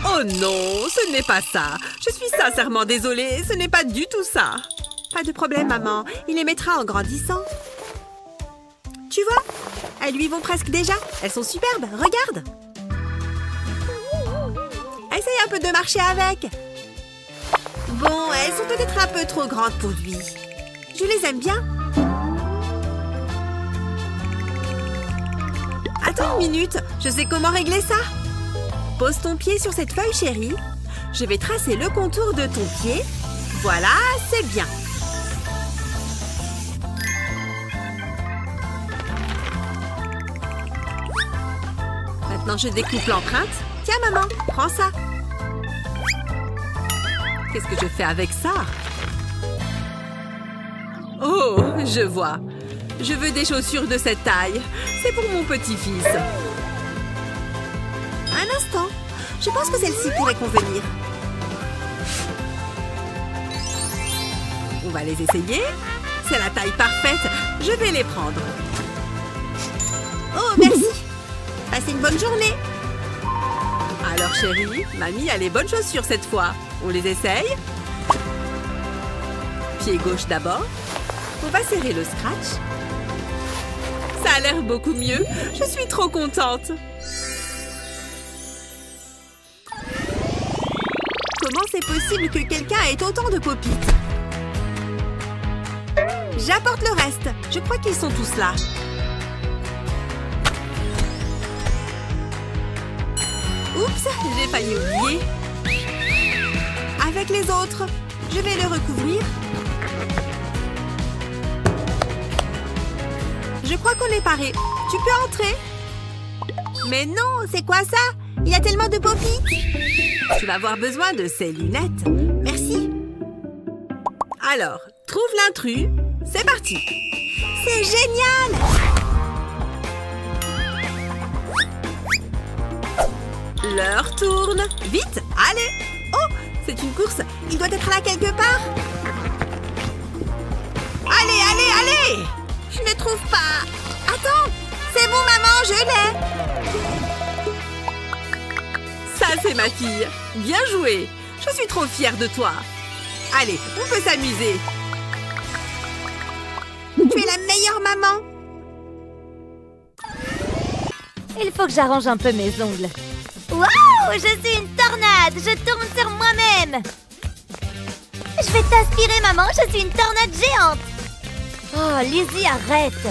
Oh non, ce n'est pas ça. Je suis sincèrement désolée, ce n'est pas du tout ça. Pas de problème, maman. Il les mettra en grandissant. Tu vois? Elles lui vont presque déjà. Elles sont superbes, regarde. Essaye un peu de marcher avec. Bon, elles sont peut-être un peu trop grandes pour lui. Je les aime bien. Attends une minute, je sais comment régler ça. Pose ton pied sur cette feuille, chérie. Je vais tracer le contour de ton pied. Voilà, c'est bien. Maintenant, je découpe l'empreinte. Tiens, maman, prends ça. Qu'est-ce que je fais avec ça? Oh, je vois. Je veux des chaussures de cette taille. C'est pour mon petit-fils. Un instant. Je pense que celle-ci pourrait convenir. On va les essayer. C'est la taille parfaite. Je vais les prendre. Oh, merci. Passez une bonne journée. Alors, chérie, mamie a les bonnes chaussures cette fois. On les essaye? Pied gauche d'abord. On va serrer le scratch. Ça a l'air beaucoup mieux. Je suis trop contente. Comment c'est possible que quelqu'un ait autant de pop-it? J'apporte le reste. Je crois qu'ils sont tous là. Oups, j'ai failli oublier. Avec les autres, je vais le recouvrir. Je crois qu'on est paré. Tu peux entrer. Mais non, c'est quoi ça? Il y a tellement de pop-it. Tu vas avoir besoin de ces lunettes. Merci. Alors, trouve l'intrus. C'est parti. C'est génial! L'heure tourne. Vite, allez. Oh, c'est une course. Il doit être là quelque part. Allez, allez, allez! Je ne trouve pas. Attends, c'est bon, maman, je l'ai. Ça, c'est ma fille. Bien joué. Je suis trop fière de toi. Allez, on peut s'amuser. Tu es la meilleure maman. Il faut que j'arrange un peu mes ongles. Waouh! Je suis une tornade! Je tourne sur moi-même! Je vais t'aspirer, maman! Je suis une tornade géante! Oh, Lizzie, arrête!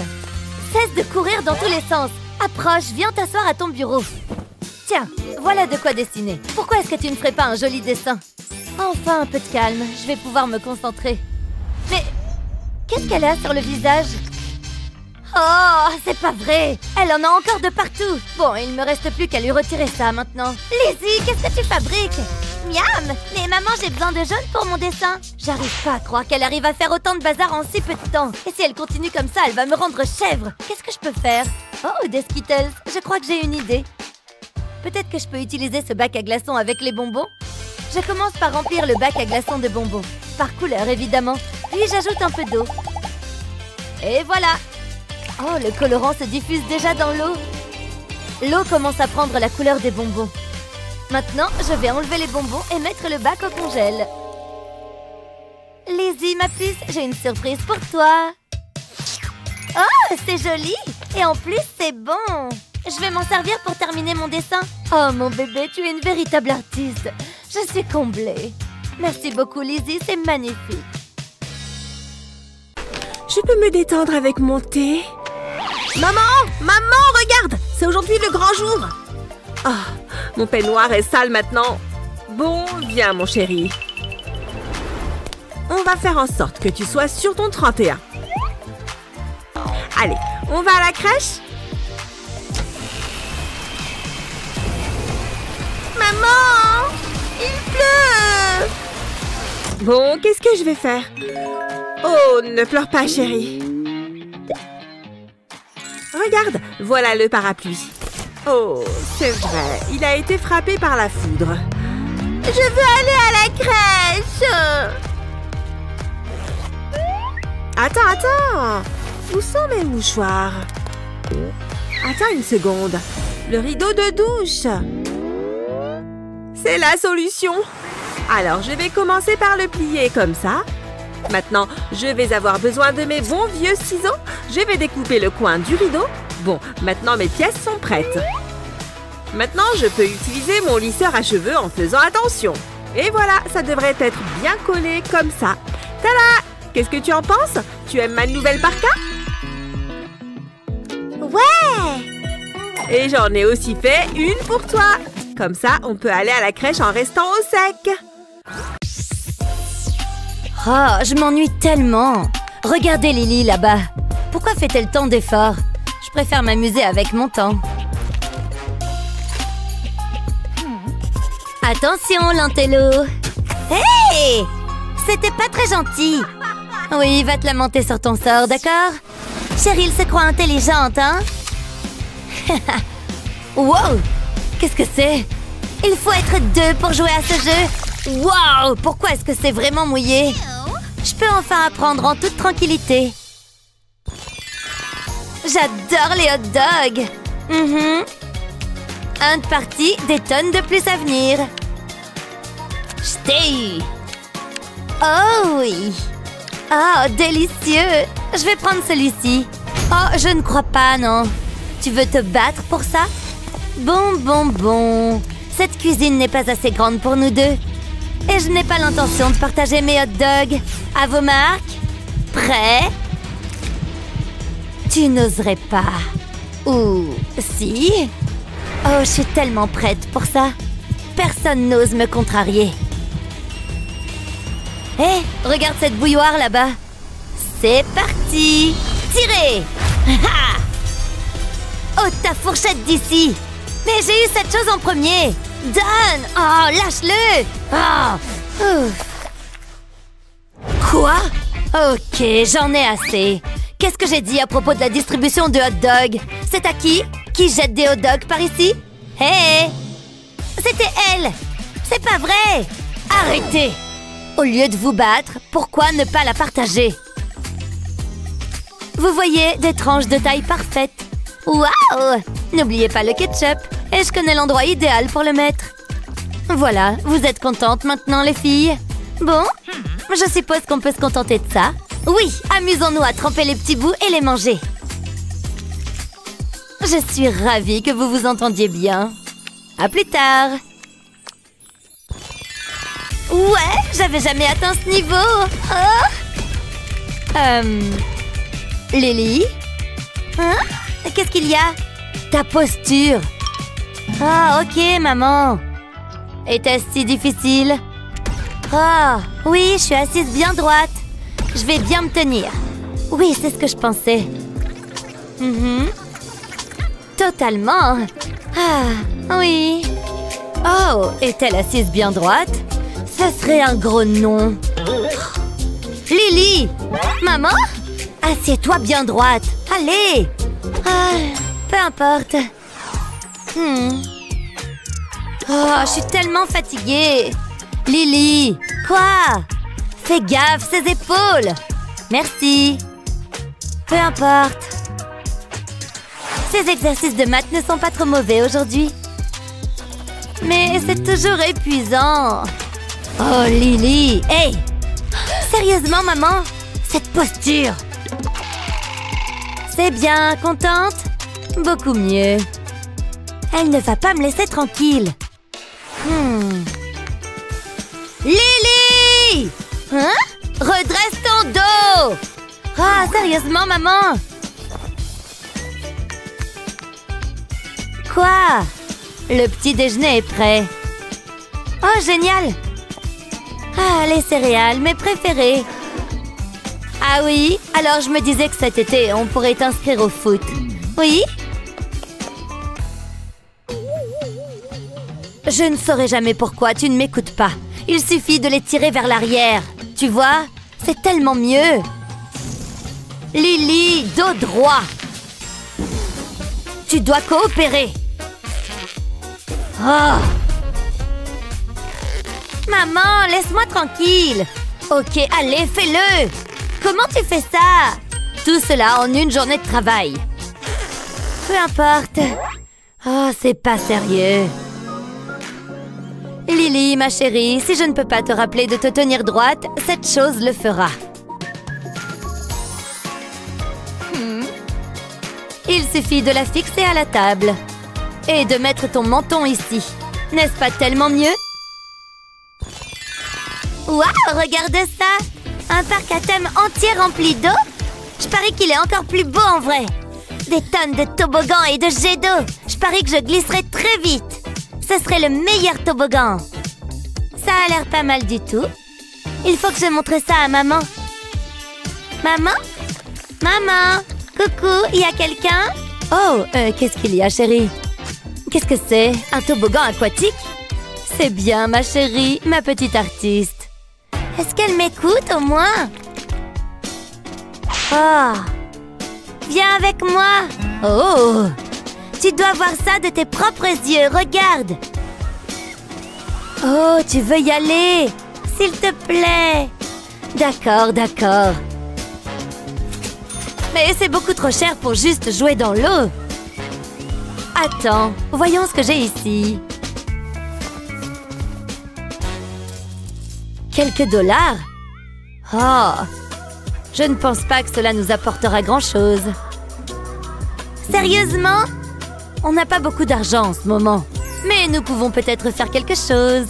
Cesse de courir dans tous les sens! Approche, viens t'asseoir à ton bureau! Tiens, voilà de quoi dessiner. Pourquoi est-ce que tu ne ferais pas un joli dessin? Enfin, un peu de calme, je vais pouvoir me concentrer. Mais qu'est-ce qu'elle a sur le visage? Oh, c'est pas vrai! Elle en a encore de partout! Bon, il me reste plus qu'à lui retirer ça maintenant. Lizzie, qu'est-ce que tu fabriques? Miam! Mais maman, j'ai besoin de jaune pour mon dessin. J'arrive pas à croire qu'elle arrive à faire autant de bazar en si peu de temps. Et si elle continue comme ça, elle va me rendre chèvre. Qu'est-ce que je peux faire? Oh, des Skittles. Je crois que j'ai une idée. Peut-être que je peux utiliser ce bac à glaçons avec les bonbons? Je commence par remplir le bac à glaçons de bonbons. Par couleur, évidemment. Puis j'ajoute un peu d'eau. Et voilà! Oh, le colorant se diffuse déjà dans l'eau. L'eau commence à prendre la couleur des bonbons. Maintenant, je vais enlever les bonbons et mettre le bac au congèle. Lizzie, ma puce, j'ai une surprise pour toi. Oh, c'est joli! Et en plus, c'est bon! Je vais m'en servir pour terminer mon dessin. Oh, mon bébé, tu es une véritable artiste. Je suis comblée. Merci beaucoup, Lizzie, c'est magnifique. Je peux me détendre avec mon thé? Maman! Maman, regarde! C'est aujourd'hui le grand jour! Ah, mon peignoir est sale maintenant. Bon, viens, mon chéri. On va faire en sorte que tu sois sur ton 31. Allez, on va à la crèche? Maman! Il pleut! Bon, qu'est-ce que je vais faire? Oh, ne pleure pas, chérie. Regarde, voilà le parapluie. Oh, c'est vrai, il a été frappé par la foudre. Je veux aller à la crèche! Attends. Où sont mes mouchoirs? Attends une seconde. Le rideau de douche. C'est la solution. Alors, je vais commencer par le plier comme ça. Maintenant, je vais avoir besoin de mes bons vieux ciseaux. Je vais découper le coin du rideau. Bon, maintenant mes pièces sont prêtes. Maintenant, je peux utiliser mon lisseur à cheveux en faisant attention. Et voilà, ça devrait être bien collé comme ça. Tada! Qu'est-ce que tu en penses? Tu aimes ma nouvelle parka? Ouais! Et j'en ai aussi fait une pour toi. Comme ça, on peut aller à la crèche en restant au sec. Oh, je m'ennuie tellement. Regardez Lily là-bas. Pourquoi fait-elle tant d'efforts? Je préfère m'amuser avec mon temps. Attention, l'intello. Hey! C'était pas très gentil. Oui, va te lamenter sur ton sort, d'accord? Cheryl se croit intelligente, hein? Wow! Qu'est-ce que c'est? Il faut être deux pour jouer à ce jeu. Wow! Pourquoi est-ce que c'est vraiment mouillé? Je peux enfin apprendre en toute tranquillité. J'adore les hot dogs. Un de parti, des tonnes de plus à venir. J't'ai eu. Oh oui. Oh, délicieux. Je vais prendre celui-ci. Oh, je ne crois pas, non. Tu veux te battre pour ça? Bon. Cette cuisine n'est pas assez grande pour nous deux. Et je n'ai pas l'intention de partager mes hot dogs. À vos marques? Prêts? Tu n'oserais pas. Ou si? Oh, je suis tellement prête pour ça. Personne n'ose me contrarier. Hé, regarde cette bouilloire là-bas. C'est parti. Tirez. Oh, ta fourchette d'ici. Mais j'ai eu cette chose en premier. Donne. Oh, lâche-le. Oh. Quoi? Ok, j'en ai assez. Qu'est-ce que j'ai dit à propos de la distribution de hot dogs? C'est à qui? Qui jette des hot dogs par ici? Hé! C'était elle! C'est pas vrai! Arrêtez! Au lieu de vous battre, pourquoi ne pas la partager? Vous voyez, des tranches de taille parfaite. Waouh! N'oubliez pas le ketchup. Et je connais l'endroit idéal pour le mettre. Voilà, vous êtes contentes maintenant, les filles? Bon, je suppose qu'on peut se contenter de ça. Oui, amusons-nous à tremper les petits bouts et les manger. Je suis ravie que vous vous entendiez bien. À plus tard. Ouais, j'avais jamais atteint ce niveau. Lily? Hein? Qu'est-ce qu'il y a? Ta posture. Ah, ok, maman. Était-ce si difficile? Ah, oui, je suis assise bien droite. Je vais bien me tenir. Oui, c'est ce que je pensais. Totalement. Ah, oui. Oh, est-elle assise bien droite? Ça serait un gros non. Lily! Maman? Assieds-toi bien droite. Allez! Ah, peu importe. Oh, je suis tellement fatiguée. Lily! Quoi? Fais gaffe, ses épaules! Merci. Peu importe. Ces exercices de maths ne sont pas trop mauvais aujourd'hui. Mais c'est toujours épuisant. Oh, Lily! Hey! Sérieusement, maman? Cette posture! C'est bien, contente? Beaucoup mieux. Elle ne va pas me laisser tranquille. Lily! Hein? Redresse ton dos! Ah, sérieusement, maman? Quoi? Le petit déjeuner est prêt. Oh, génial! Ah, les céréales, mes préférées. Ah oui? Alors je me disais que cet été, on pourrait t'inscrire au foot. Oui? Je ne saurais jamais pourquoi tu ne m'écoutes pas. Il suffit de les tirer vers l'arrière. Tu vois? C'est tellement mieux. Lily, dos droit. Tu dois coopérer. Oh. Maman, laisse-moi tranquille. Ok, allez, fais-le. Comment tu fais ça? Tout cela en une journée de travail. Peu importe. Oh, c'est pas sérieux. Lily, ma chérie, si je ne peux pas te rappeler de te tenir droite, cette chose le fera. Il suffit de la fixer à la table. Et de mettre ton menton ici. N'est-ce pas tellement mieux? Waouh, regarde ça! Un parc à thème entier rempli d'eau? Je parie qu'il est encore plus beau en vrai. Des tonnes de toboggans et de jets d'eau. Je parie que je glisserai très vite. Ce serait le meilleur toboggan. Ça a l'air pas mal du tout. Il faut que je montre ça à maman. Maman? Maman? Coucou, il y a quelqu'un? Oh, qu'est-ce qu'il y a, chérie? Qu'est-ce que c'est? Un toboggan aquatique? C'est bien, ma chérie, ma petite artiste. Est-ce qu'elle m'écoute au moins? Oh! Viens avec moi! Oh! Tu dois voir ça de tes propres yeux, regarde! Oh, tu veux y aller? S'il te plaît! D'accord, d'accord. Mais c'est beaucoup trop cher pour juste jouer dans l'eau. Attends, voyons ce que j'ai ici. Quelques dollars? Oh! Je ne pense pas que cela nous apportera grand-chose. Sérieusement? On n'a pas beaucoup d'argent en ce moment. Mais nous pouvons peut-être faire quelque chose.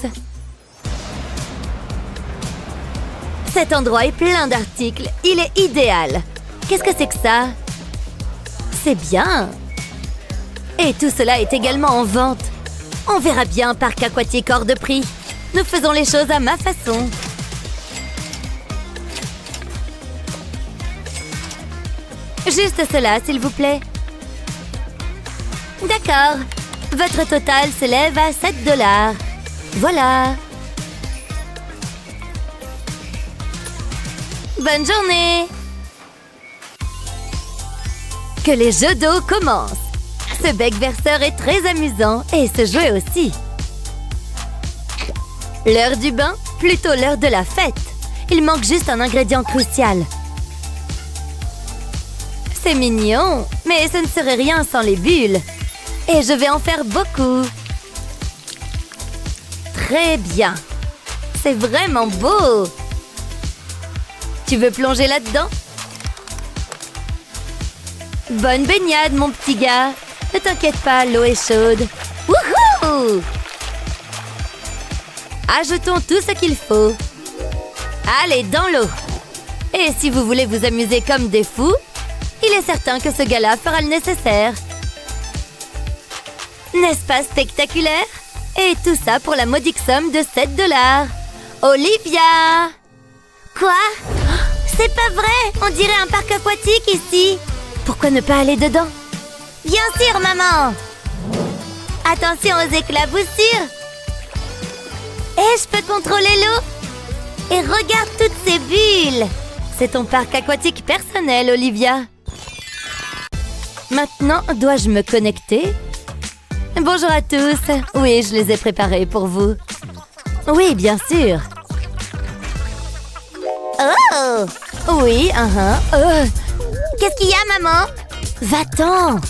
Cet endroit est plein d'articles. Il est idéal. Qu'est-ce que c'est que ça? C'est bien. Et tout cela est également en vente. On verra bien un parc aquatique hors de prix. Nous faisons les choses à ma façon. Juste cela, s'il vous plaît. D'accord. Votre total s'élève à 7 $. Voilà. Bonne journée. Que les jeux d'eau commencent. Ce bec verseur est très amusant et ce jouet aussi. L'heure du bain, plutôt l'heure de la fête. Il manque juste un ingrédient crucial. C'est mignon, mais ce ne serait rien sans les bulles. Et je vais en faire beaucoup. Très bien. C'est vraiment beau. Tu veux plonger là-dedans? Bonne baignade, mon petit gars. Ne t'inquiète pas, l'eau est chaude. Wouhou! Ajoutons tout ce qu'il faut. Allez, dans l'eau. Et si vous voulez vous amuser comme des fous, il est certain que ce gars-là fera le nécessaire. N'est-ce pas spectaculaire? Et tout ça pour la modique somme de 7 $. Olivia! Quoi? C'est pas vrai! On dirait un parc aquatique ici! Pourquoi ne pas aller dedans? Bien sûr, maman! Attention aux éclaboussures! Et je peux contrôler l'eau! Et regarde toutes ces bulles! C'est ton parc aquatique personnel, Olivia! Maintenant, dois-je me connecter? Bonjour à tous! Oui, je les ai préparés pour vous. Oui, bien sûr! Oh! Oui, Qu'est-ce qu'il y a, maman? Va-t'en!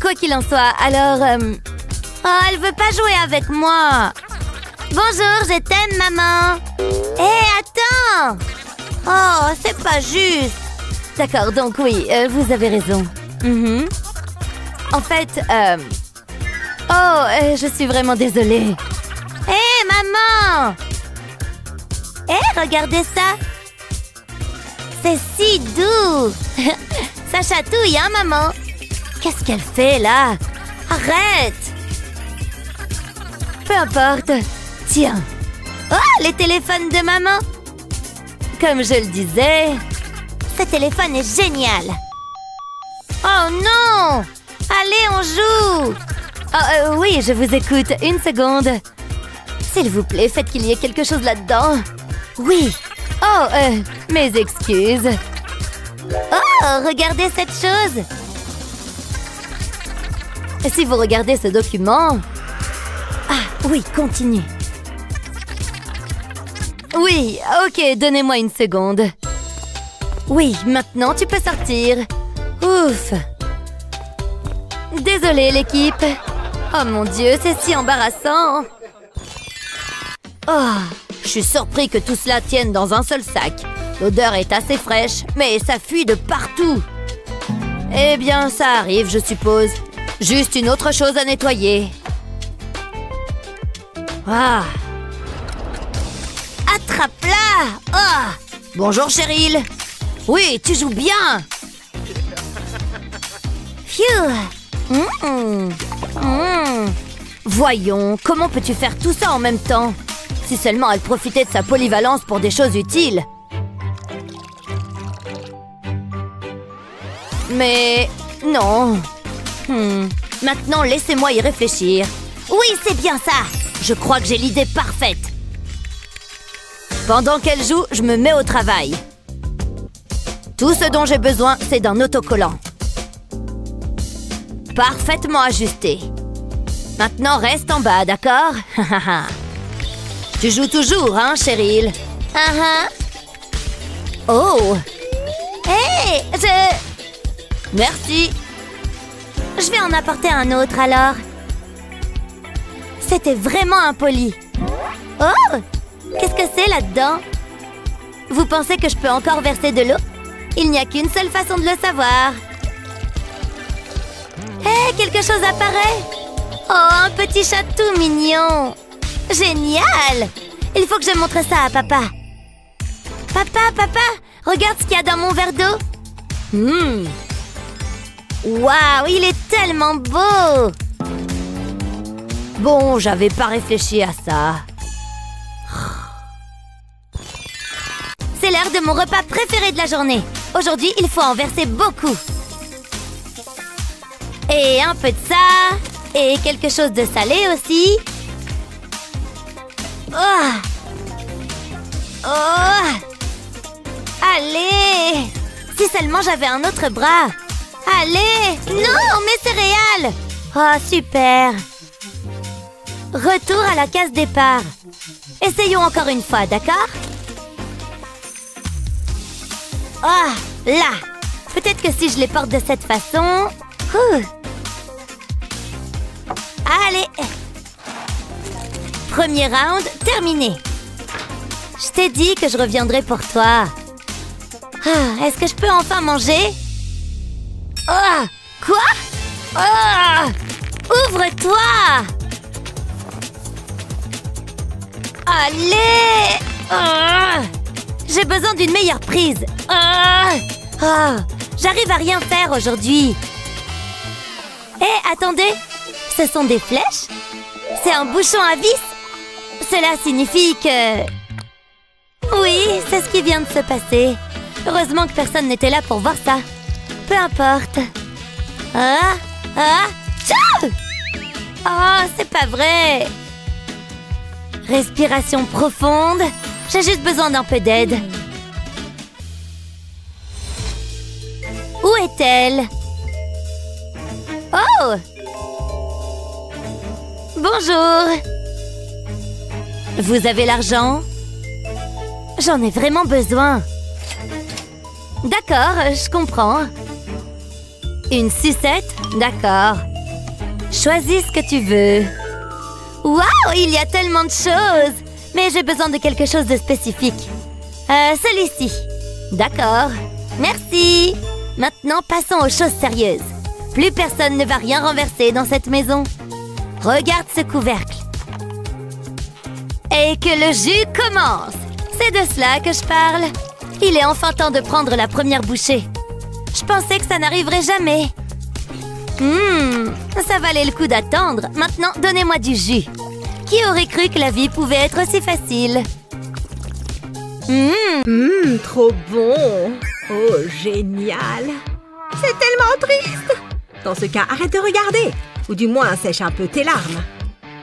Quoi qu'il en soit, alors... Oh, elle veut pas jouer avec moi! Bonjour, je t'aime, maman! Hé, attends! Oh, c'est pas juste! D'accord, donc oui, vous avez raison. En fait, je suis vraiment désolée. Hé, maman! Hé, regardez ça! C'est si doux! Ça chatouille, hein, maman? Qu'est-ce qu'elle fait, là? Arrête! Peu importe. Tiens. Oh, les téléphones de maman! Comme je le disais, ce téléphone est génial! Oh non! Allez, on joue! Oh, oui, je vous écoute. Une seconde. S'il vous plaît, faites qu'il y ait quelque chose là-dedans. Oui. Oh, mes excuses. Oh, regardez cette chose. Si vous regardez ce document... Ah, oui, continue. Oui, ok, donnez-moi une seconde. Oui, maintenant tu peux sortir. Ouf. Désolée, l'équipe. Oh mon Dieu, c'est si embarrassant. Oh, je suis surpris que tout cela tienne dans un seul sac. L'odeur est assez fraîche, mais ça fuit de partout. Eh bien, ça arrive, je suppose. Juste une autre chose à nettoyer. Ah. Attrape-la! Ah. Bonjour, Cheryl. Oui, tu joues bien. Phew. Voyons, comment peux-tu faire tout ça en même temps? Si seulement elle profitait de sa polyvalence pour des choses utiles. Mais... non. Maintenant, laissez-moi y réfléchir. Oui, c'est bien ça. Je crois que j'ai l'idée parfaite. Pendant qu'elle joue, je me mets au travail. Tout ce dont j'ai besoin, c'est d'un autocollant. Parfaitement ajusté. Maintenant, reste en bas, d'accord? Tu joues toujours, hein, Cheryl? Oh! Hé! Merci! Je vais en apporter un autre, alors. C'était vraiment impoli. Oh! Qu'est-ce que c'est là-dedans? Vous pensez que je peux encore verser de l'eau? Il n'y a qu'une seule façon de le savoir. Hé, quelque chose apparaît! Oh, un petit chat tout mignon! Génial! Il faut que je montre ça à papa. Papa, regarde ce qu'il y a dans mon verre d'eau. Waouh, il est tellement beau! Bon, j'avais pas réfléchi à ça. C'est l'heure de mon repas préféré de la journée. Aujourd'hui, il faut en verser beaucoup. Et un peu de ça. Et quelque chose de salé aussi. Allez! Si seulement j'avais un autre bras. Allez! Non, mes céréales! Oh, super! Retour à la case départ. Essayons encore une fois, d'accord? Ah, là! Peut-être que si je les porte de cette façon... Allez! Premier round terminé. Je t'ai dit que je reviendrai pour toi. Est-ce que je peux enfin manger? Quoi? Ouvre-toi! Allez! J'ai besoin d'une meilleure prise. J'arrive à rien faire aujourd'hui. Hé, attendez! Ce sont des flèches? C'est un bouchon à vis? Cela signifie que... Oui, c'est ce qui vient de se passer. Heureusement que personne n'était là pour voir ça. Peu importe. Tchou! Oh, c'est pas vrai. Respiration profonde. J'ai juste besoin d'un peu d'aide. Où est-elle? Oh! Bonjour. Vous avez l'argent? J'en ai vraiment besoin. D'accord, je comprends. Une sucette? D'accord. Choisis ce que tu veux. Waouh, il y a tellement de choses! Mais j'ai besoin de quelque chose de spécifique. Celui-ci. D'accord. Merci. Maintenant, passons aux choses sérieuses. Plus personne ne va rien renverser dans cette maison. Regarde ce couvercle. Et que le jus commence. C'est de cela que je parle. Il est enfin temps de prendre la première bouchée. Je pensais que ça n'arriverait jamais. Ça valait le coup d'attendre. Maintenant, donnez-moi du jus. Qui aurait cru que la vie pouvait être aussi facile? Trop bon. Oh, génial. C'est tellement triste. Dans ce cas, arrête de regarder. Ou du moins, sèche un peu tes larmes.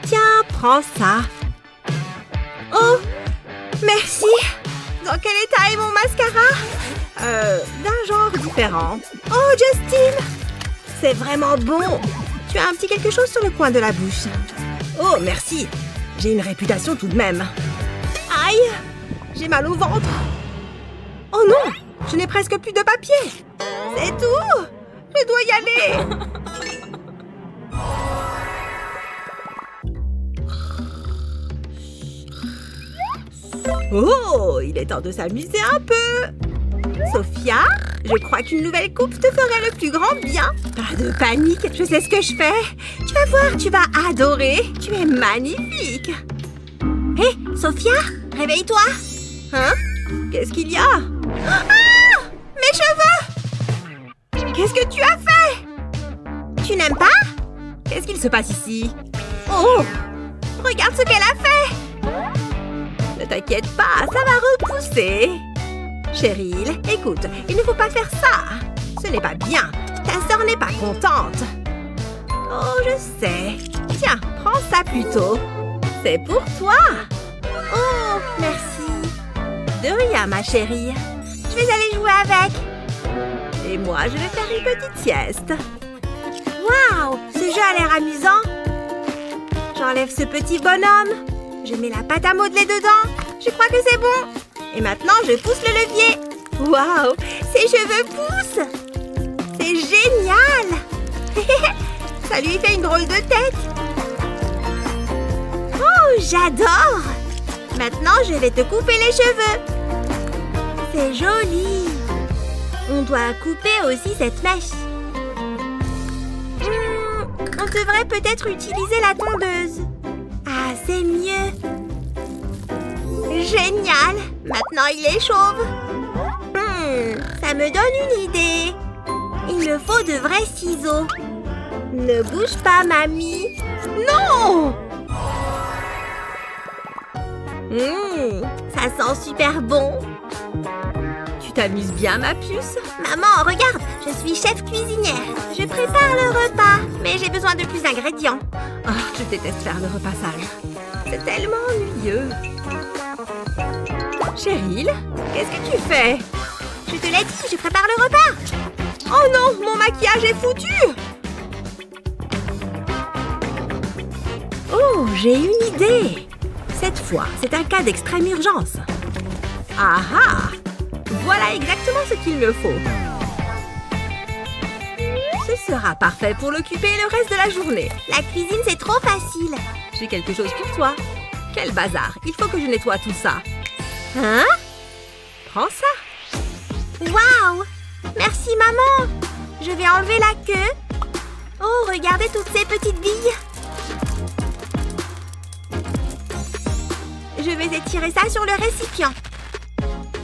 Tiens, prends ça. Oh, merci. Dans quel état est mon mascara? D'un genre différent. Oh, Justine. C'est vraiment bon. Tu as un petit quelque chose sur le coin de la bouche. Oh, merci. J'ai une réputation tout de même. Aïe, j'ai mal au ventre. Oh non, je n'ai presque plus de papier. C'est tout. Je dois y aller. Oh, il est temps de s'amuser un peu. Sophia, je crois qu'une nouvelle coupe te ferait le plus grand bien. Pas de panique, je sais ce que je fais. Tu vas voir, tu vas adorer. Tu es magnifique. Hé, Sophia, réveille-toi. Hein? Qu'est-ce qu'il y a? Ah! Mes cheveux! Qu'est-ce que tu as fait? Tu n'aimes pas? Qu'est-ce qu'il se passe ici? Oh! Regarde ce qu'elle a fait! Ne t'inquiète pas, ça va repousser. Cheryl, écoute, il ne faut pas faire ça. Ce n'est pas bien. Ta sœur n'est pas contente. Oh, je sais. Tiens, prends ça plutôt. C'est pour toi. Oh, merci. De rien, ma chérie. Je vais aller jouer avec. Et moi, je vais faire une petite sieste. Waouh, ce jeu a l'air amusant. J'enlève ce petit bonhomme. Je mets la pâte à modeler dedans. Je crois que c'est bon. Et maintenant, je pousse le levier. Waouh, ses cheveux poussent. C'est génial. Ça lui fait une drôle de tête. Oh, j'adore. Maintenant, je vais te couper les cheveux. C'est joli. On doit couper aussi cette mèche. On devrait peut-être utiliser la tondeuse. Ah, c'est mieux. Génial. Maintenant, il est chauve. Ça me donne une idée. Il me faut de vrais ciseaux. Ne bouge pas, mamie. Non! Ça sent super bon. Tu t'amuses bien, ma puce? Maman, regarde, je suis chef cuisinière. Je prépare le repas, mais j'ai besoin de plus d'ingrédients. Oh, je déteste faire le repassage. C'est tellement ennuyeux. Cheryl, qu'est-ce que tu fais? Je te l'ai dit, je prépare le repas. Oh non, mon maquillage est foutu. Oh, j'ai une idée. Cette fois, c'est un cas d'extrême urgence. Ah ah! Voilà exactement ce qu'il me faut. Ce sera parfait pour l'occuper le reste de la journée. La cuisine, c'est trop facile. J'ai quelque chose pour toi. Quel bazar! Il faut que je nettoie tout ça. Hein? Prends ça. Waouh! Merci, maman. Je vais enlever la queue. Oh, regardez toutes ces petites billes. Je vais étirer ça sur le récipient.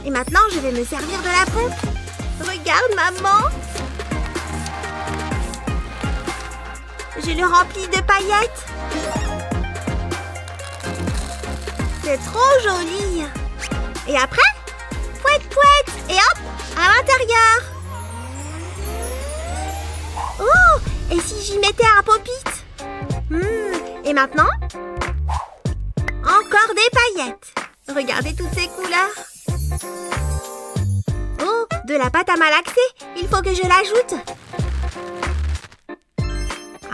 Et maintenant, je vais me servir de la pompe. Regarde, maman. Je le remplis de paillettes. C'est trop joli. Et après, pouette, pouette. Et hop, À l'intérieur. Oh, et si j'y mettais un pop-it? Et maintenant? Encore des paillettes. Regardez toutes ces couleurs. Oh, de la pâte à malaxer. Il faut que je l'ajoute.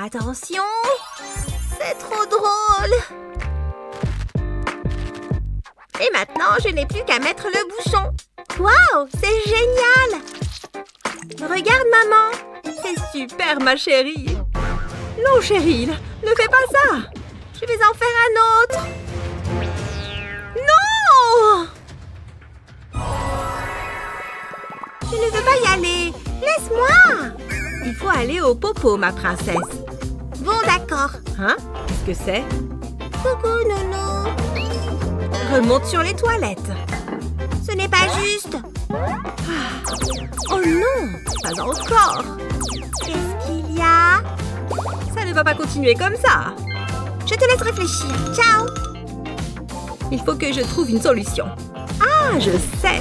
Attention. C'est trop drôle. Et maintenant, je n'ai plus qu'à mettre le bouchon. Waouh, c'est génial! Regarde, maman. C'est super, ma chérie. Non, Cheryl, ne fais pas ça. Je vais en faire un autre. Non! Je ne veux pas y aller. Laisse-moi. Il faut aller au popo, ma princesse. Bon, d'accord. Hein? Qu'est-ce que c'est? Coucou, Nounou. Remonte sur les toilettes. Ce n'est pas juste. Oh non, pas encore. Qu'est-ce qu'il y a? Ça ne va pas continuer comme ça. Je te laisse réfléchir. Ciao. Il faut que je trouve une solution. Ah, je sais.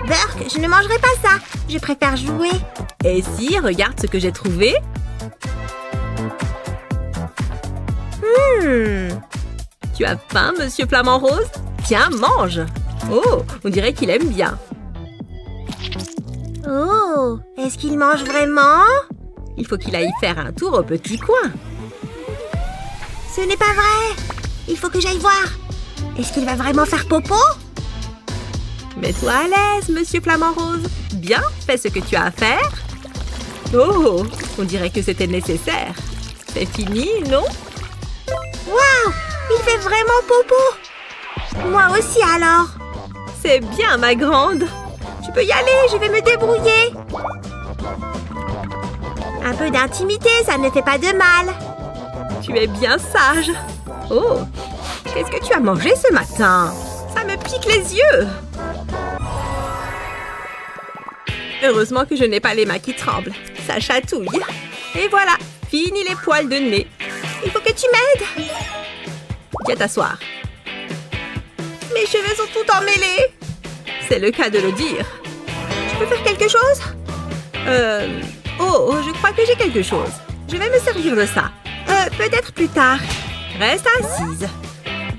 Burk, je ne mangerai pas ça. Je préfère jouer. Et si, regarde ce que j'ai trouvé. Tu as faim, monsieur Flamant Rose? Tiens, mange. Oh, on dirait qu'il aime bien. Oh, est-ce qu'il mange vraiment? Il faut qu'il aille faire un tour au petit coin. Ce n'est pas vrai. Il faut que j'aille voir. Est-ce qu'il va vraiment faire popo? Mets-toi à l'aise, monsieur Flamant Rose. Bien, fais ce que tu as à faire. Oh, on dirait que c'était nécessaire. C'est fini, non? Waouh, il fait vraiment popo. Moi aussi alors. C'est bien, ma grande. Tu peux y aller, je vais me débrouiller. Un peu d'intimité, ça ne fait pas de mal. Tu es bien sage. Oh, qu'est-ce que tu as mangé ce matin? Ça me pique les yeux. Heureusement que je n'ai pas les mains qui tremblent. Ça chatouille. Et voilà, fini les poils de nez. Il faut que tu m'aides. Viens t'asseoir. Mes cheveux sont tout emmêlés. C'est le cas de le dire. Je peux faire quelque chose? Oh, je crois que j'ai quelque chose. Je vais me servir de ça. Peut-être plus tard. Reste assise.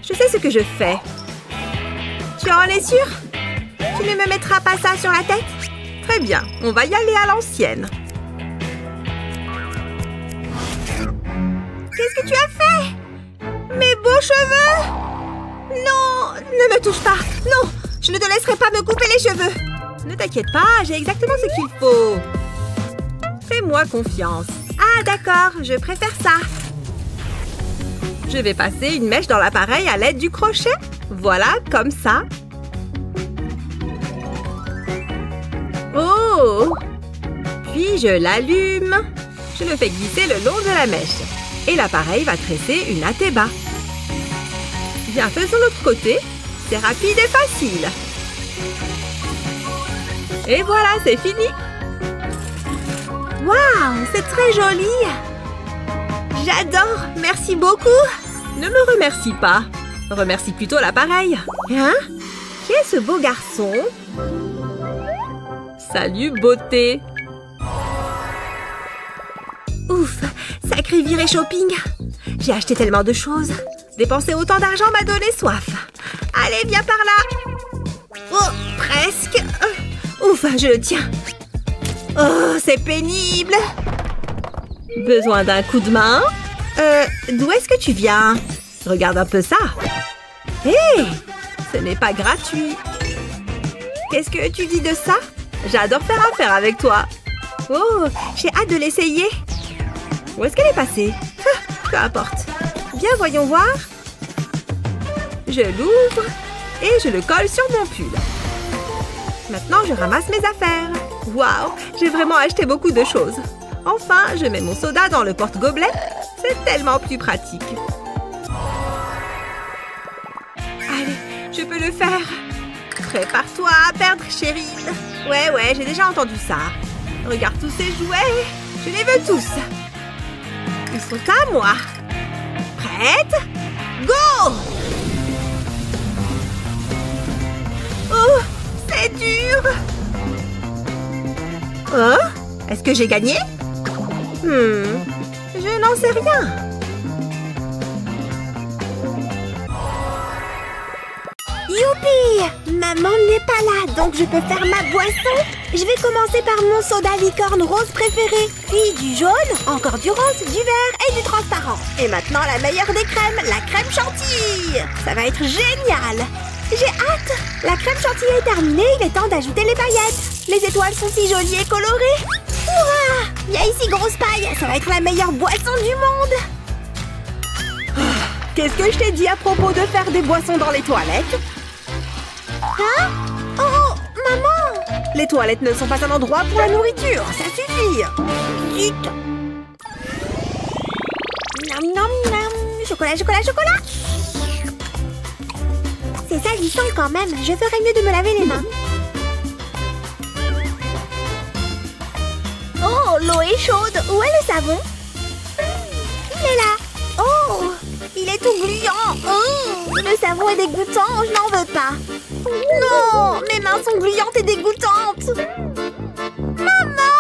Je sais ce que je fais. Tu en es sûre? Tu ne me mettras pas ça sur la tête? Très bien, on va y aller à l'ancienne. Qu'est-ce que tu as fait? Mes beaux cheveux? Non, ne me touche pas. Non, je ne te laisserai pas me couper les cheveux. Ne t'inquiète pas, j'ai exactement ce qu'il faut. Fais-moi confiance. Ah, d'accord, je préfère ça. Je vais passer une mèche dans l'appareil à l'aide du crochet. Voilà, comme ça. Oh! Puis je l'allume. Je le fais glisser le long de la mèche. Et l'appareil va tresser une atteba. Bien, faisons l'autre côté. C'est rapide et facile. Et voilà, c'est fini. Waouh, c'est très joli. J'adore, merci beaucoup. Ne me remercie pas. Remercie plutôt l'appareil. Hein? Qui est ce beau garçon? Salut, beauté. Ouf, sacré virée shopping. J'ai acheté tellement de choses. Dépenser autant d'argent m'a donné soif. Allez, viens par là. Oh, presque. Ouf, je le tiens. Oh, c'est pénible. Besoin d'un coup de main? D'où est-ce que tu viens? Regarde un peu ça. Hé! Ce n'est pas gratuit. Qu'est-ce que tu dis de ça? J'adore faire affaire avec toi. Oh, j'ai hâte de l'essayer. Où est-ce qu'elle est passée? Peu importe. Bien, voyons voir. Je l'ouvre et je le colle sur mon pull. Maintenant, je ramasse mes affaires. Waouh, j'ai vraiment acheté beaucoup de choses. Enfin, je mets mon soda dans le porte-gobelet. C'est tellement plus pratique. Allez, je peux le faire. Prépare-toi à perdre, chérie. Ouais, j'ai déjà entendu ça. Regarde tous ces jouets. Je les veux tous. Ils sont à moi. Prête? Go! Oh, c'est dur. Hein? Est-ce que j'ai gagné? Je n'en sais rien. Youpi! Maman n'est pas là, donc je peux faire ma boisson. Je vais commencer par mon soda licorne rose préféré. Puis du jaune, encore du rose, du vert et du transparent. Et maintenant la meilleure des crèmes, la crème chantilly. Ça va être génial. J'ai hâte. La crème chantilly est terminée, il est temps d'ajouter les paillettes. Les étoiles sont si jolies et colorées. Hurrah! Il y a ici grosse paille. Ça va être la meilleure boisson du monde. Qu'est-ce que je t'ai dit à propos de faire des boissons dans les toilettes? Hein? Oh, maman! Les toilettes ne sont pas un endroit pour la nourriture, ça suffit. Zut! Nom nom nom! Chocolat, chocolat, chocolat! C'est salissant quand même. Je ferais mieux de me laver les mains. Oh, l'eau est chaude. Où est le savon? Il est là. Oh, il est tout gluant. Oh, le savon est dégoûtant. Je n'en veux pas. Non, mes mains sont gluantes et dégoûtantes. Maman!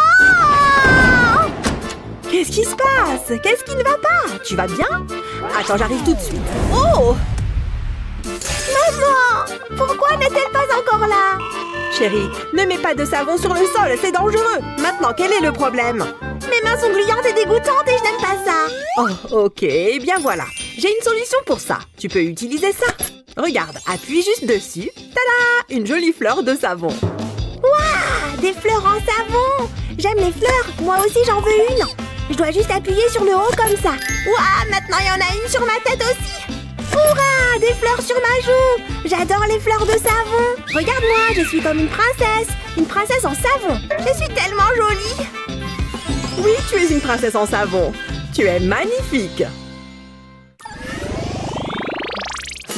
Qu'est-ce qui se passe? Qu'est-ce qui ne va pas? Tu vas bien? Attends, j'arrive tout de suite. Oh! Maman! Pourquoi n'est-elle pas encore là? Chérie, ne mets pas de savon sur le sol, c'est dangereux. Maintenant, quel est le problème? Mes mains sont gluantes et dégoûtantes et je n'aime pas ça. Oh, ok, bien voilà. J'ai une solution pour ça. Tu peux utiliser ça. Regarde, appuie juste dessus. Tada! Une jolie fleur de savon. Waouh! Des fleurs en savon! J'aime les fleurs, moi aussi j'en veux une. Je dois juste appuyer sur le haut comme ça. Waouh! Maintenant il y en a une sur ma tête aussi. Hurrah! Des fleurs sur ma joue! J'adore les fleurs de savon! Regarde-moi, je suis comme une princesse en savon! Je suis tellement jolie! Oui, tu es une princesse en savon! Tu es magnifique!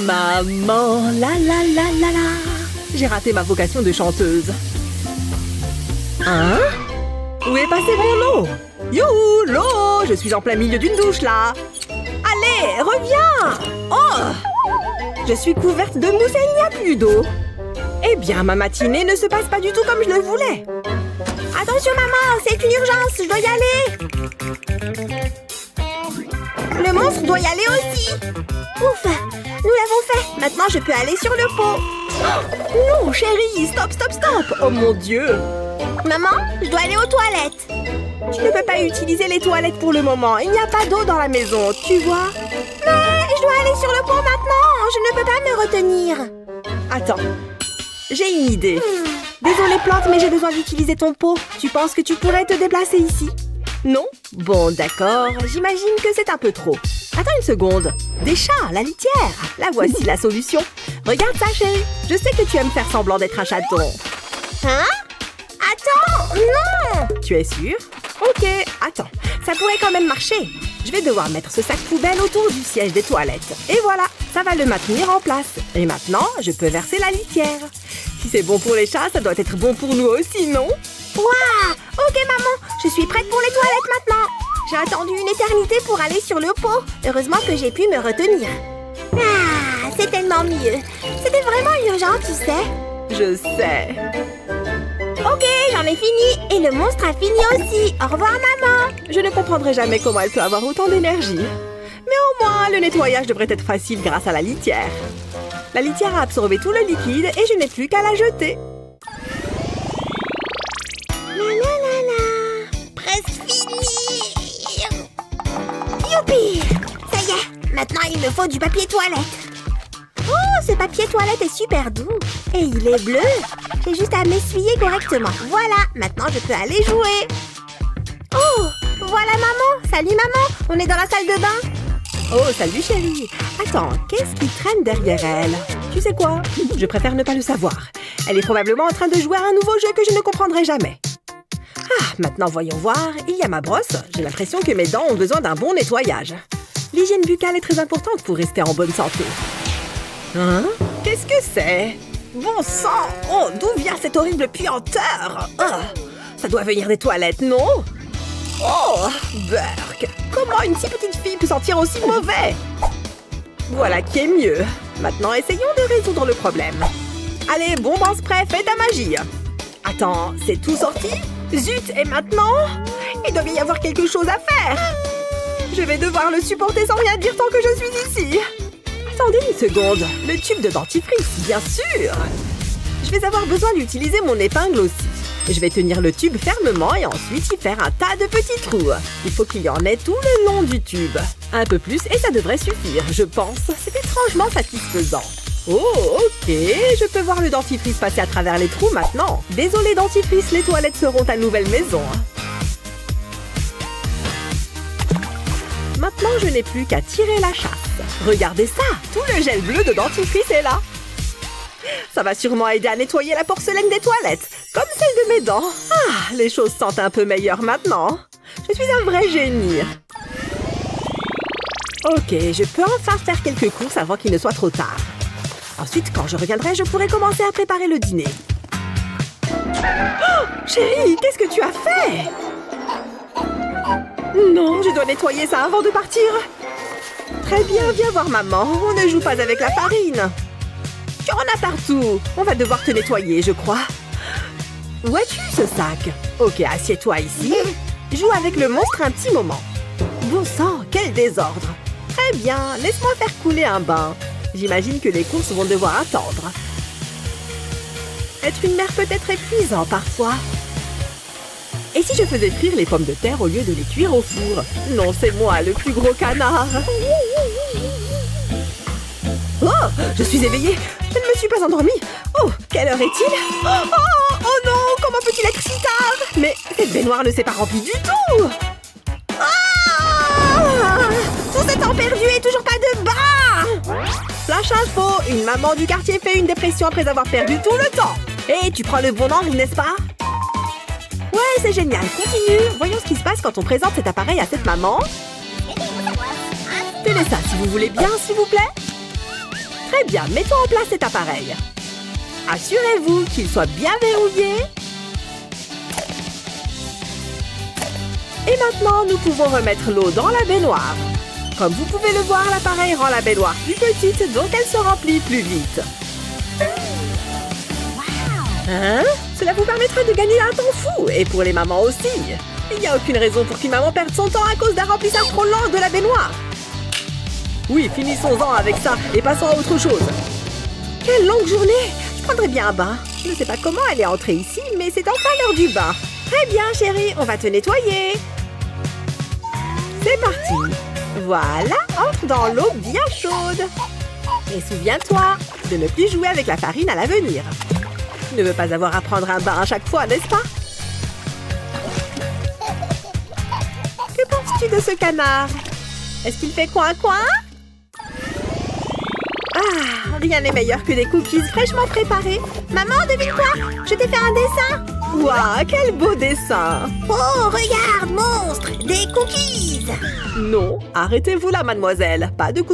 Maman, la la la la la! J'ai raté ma vocation de chanteuse. Hein? Où est passée mon eau? Youhou, l'eau! Je suis en plein milieu d'une douche, là! Allez, reviens! Oh! Je suis couverte de mousse et il n'y a plus d'eau. Eh bien, ma matinée ne se passe pas du tout comme je le voulais. Attention, maman, c'est une urgence, je dois y aller. Le monstre doit y aller aussi. Ouf, nous l'avons fait. Maintenant, je peux aller sur le pot. Oh, non, chérie, stop, stop, stop! Oh mon Dieu! Maman, je dois aller aux toilettes. Tu ne peux pas utiliser les toilettes pour le moment. Il n'y a pas d'eau dans la maison, tu vois? Mais je dois aller sur le pont maintenant. Je ne peux pas me retenir. Attends, j'ai une idée. Désolée Plante, mais j'ai besoin d'utiliser ton pot. Tu penses que tu pourrais te déplacer ici? Non? Bon, d'accord. J'imagine que c'est un peu trop. Attends une seconde. Des chats, la litière. La voici la solution. Regarde ça, chérie. Je sais que tu aimes faire semblant d'être un chaton. Hein? Attends, non! Tu es sûre? Ok, attends. Ça pourrait quand même marcher. Je vais devoir mettre ce sac poubelle autour du siège des toilettes. Et voilà, ça va le maintenir en place. Et maintenant, je peux verser la litière. Si c'est bon pour les chats, ça doit être bon pour nous aussi, non? Waouh! Ok, maman, je suis prête pour les toilettes maintenant. J'ai attendu une éternité pour aller sur le pot. Heureusement que j'ai pu me retenir. Ah, c'est tellement mieux. C'était vraiment urgent, tu sais. Je sais. Ok, j'en ai fini. Et le monstre a fini aussi. Au revoir, maman. Je ne comprendrai jamais comment elle peut avoir autant d'énergie. Mais au moins, le nettoyage devrait être facile grâce à la litière. La litière a absorbé tout le liquide et je n'ai plus qu'à la jeter. La la la la. Presque fini. Youpi! Ça y est, maintenant il me faut du papier toilette. Oh, ce papier toilette est super doux. Et il est bleu. J'ai juste à m'essuyer correctement. Voilà, maintenant je peux aller jouer. Oh, voilà maman. Salut maman, on est dans la salle de bain. Oh, salut chérie. Attends, qu'est-ce qui traîne derrière elle? Tu sais quoi? Je préfère ne pas le savoir. Elle est probablement en train de jouer à un nouveau jeu que je ne comprendrai jamais. Ah, maintenant voyons voir. Il y a ma brosse. J'ai l'impression que mes dents ont besoin d'un bon nettoyage. L'hygiène buccale est très importante pour rester en bonne santé. Hein? Qu'est-ce que c'est? Bon sang! Oh, d'où vient cette horrible puanteur? Oh, ça doit venir des toilettes, non? Oh, Burk! Comment une si petite fille peut sentir aussi mauvais? Voilà qui est mieux. Maintenant, essayons de résoudre le problème. Allez, bonbon spray, fais ta magie. Attends, c'est tout sorti? Zut, et maintenant? Il doit y avoir quelque chose à faire. Je vais devoir le supporter sans rien dire tant que je suis ici. Attendez une seconde. Le tube de dentifrice, bien sûr. Je vais avoir besoin d'utiliser mon épingle aussi. Je vais tenir le tube fermement et ensuite y faire un tas de petits trous. Il faut qu'il y en ait tout le long du tube. Un peu plus et ça devrait suffire, je pense. C'est étrangement satisfaisant. Oh, ok. Je peux voir le dentifrice passer à travers les trous maintenant. Désolé dentifrice, les toilettes seront ta nouvelle maison. Maintenant, je n'ai plus qu'à tirer la chasse. Regardez ça, tout le gel bleu de dentifrice est là. Ça va sûrement aider à nettoyer la porcelaine des toilettes, comme celle de mes dents. Ah, les choses sentent un peu meilleures maintenant. Je suis un vrai génie. Ok, je peux enfin faire quelques courses avant qu'il ne soit trop tard. Ensuite, quand je reviendrai, je pourrai commencer à préparer le dîner. Oh, chérie, qu'est-ce que tu as fait? Non, je dois nettoyer ça avant de partir. Très bien, viens voir maman. On ne joue pas avec la farine. Tu en as partout. On va devoir te nettoyer, je crois. Où as-tu ce sac? Ok, assieds-toi ici. Joue avec le monstre un petit moment. Bon sang, quel désordre. Très bien, laisse-moi faire couler un bain. J'imagine que les courses vont devoir attendre. Être une mère peut être épuisant parfois. Et si je faisais frire les pommes de terre au lieu de les cuire au four? Non, c'est moi, le plus gros canard. Oh, je suis éveillée. Je ne me suis pas endormie. Oh, quelle heure est-il? Oh non, comment peut-il être si tard? Mais cette baignoire ne s'est pas remplie du tout. Tout ce temps perdu et toujours pas de bain. Flash info, une maman du quartier fait une dépression après avoir perdu tout le temps. Et tu prends le bon angle, n'est-ce pas? Ouais, c'est génial. Continue. Voyons ce qui se passe quand on présente cet appareil à cette maman. Tenez ça si vous voulez bien, s'il vous plaît. Très bien, mettons en place cet appareil. Assurez-vous qu'il soit bien verrouillé. Et maintenant, nous pouvons remettre l'eau dans la baignoire. Comme vous pouvez le voir, l'appareil rend la baignoire plus petite, donc elle se remplit plus vite. Hein? Cela vous permettra de gagner un temps fou, et pour les mamans aussi. Il n'y a aucune raison pour qu'une maman perde son temps à cause d'un remplissage trop lent de la baignoire. Oui, finissons-en avec ça et passons à autre chose. Quelle longue journée! Je prendrais bien un bain. Je ne sais pas comment elle est entrée ici, mais c'est enfin l'heure du bain. Très bien, chérie, on va te nettoyer. C'est parti. Voilà, entre dans l'eau bien chaude. Et souviens-toi de ne plus jouer avec la farine à l'avenir. Tu ne veux pas avoir à prendre un bain à chaque fois, n'est-ce pas? Que penses-tu de ce canard? Est-ce qu'il fait coin-coin? Ah, rien n'est meilleur que des cookies fraîchement préparés. Maman, devine quoi? Je t'ai fait un dessin. Waouh, quel beau dessin. Oh, regarde, monstre! Des cookies! Non, arrêtez-vous là, mademoiselle. Pas de cookies.